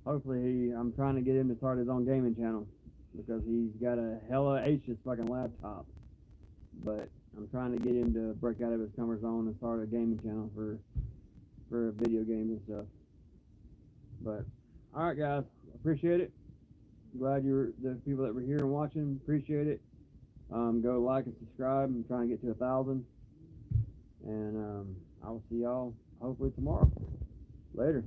hopefully I'm trying to get him to start his own gaming channel because he's got a hella ancient fucking laptop. But I'm trying to get him to break out of his comfort zone and start a gaming channel for video games and stuff. But all right, guys, appreciate it. Glad you're the people that were here and watching. Appreciate it. Go like and subscribe. I'm trying to get to 1,000. And I will see y'all hopefully tomorrow. Later.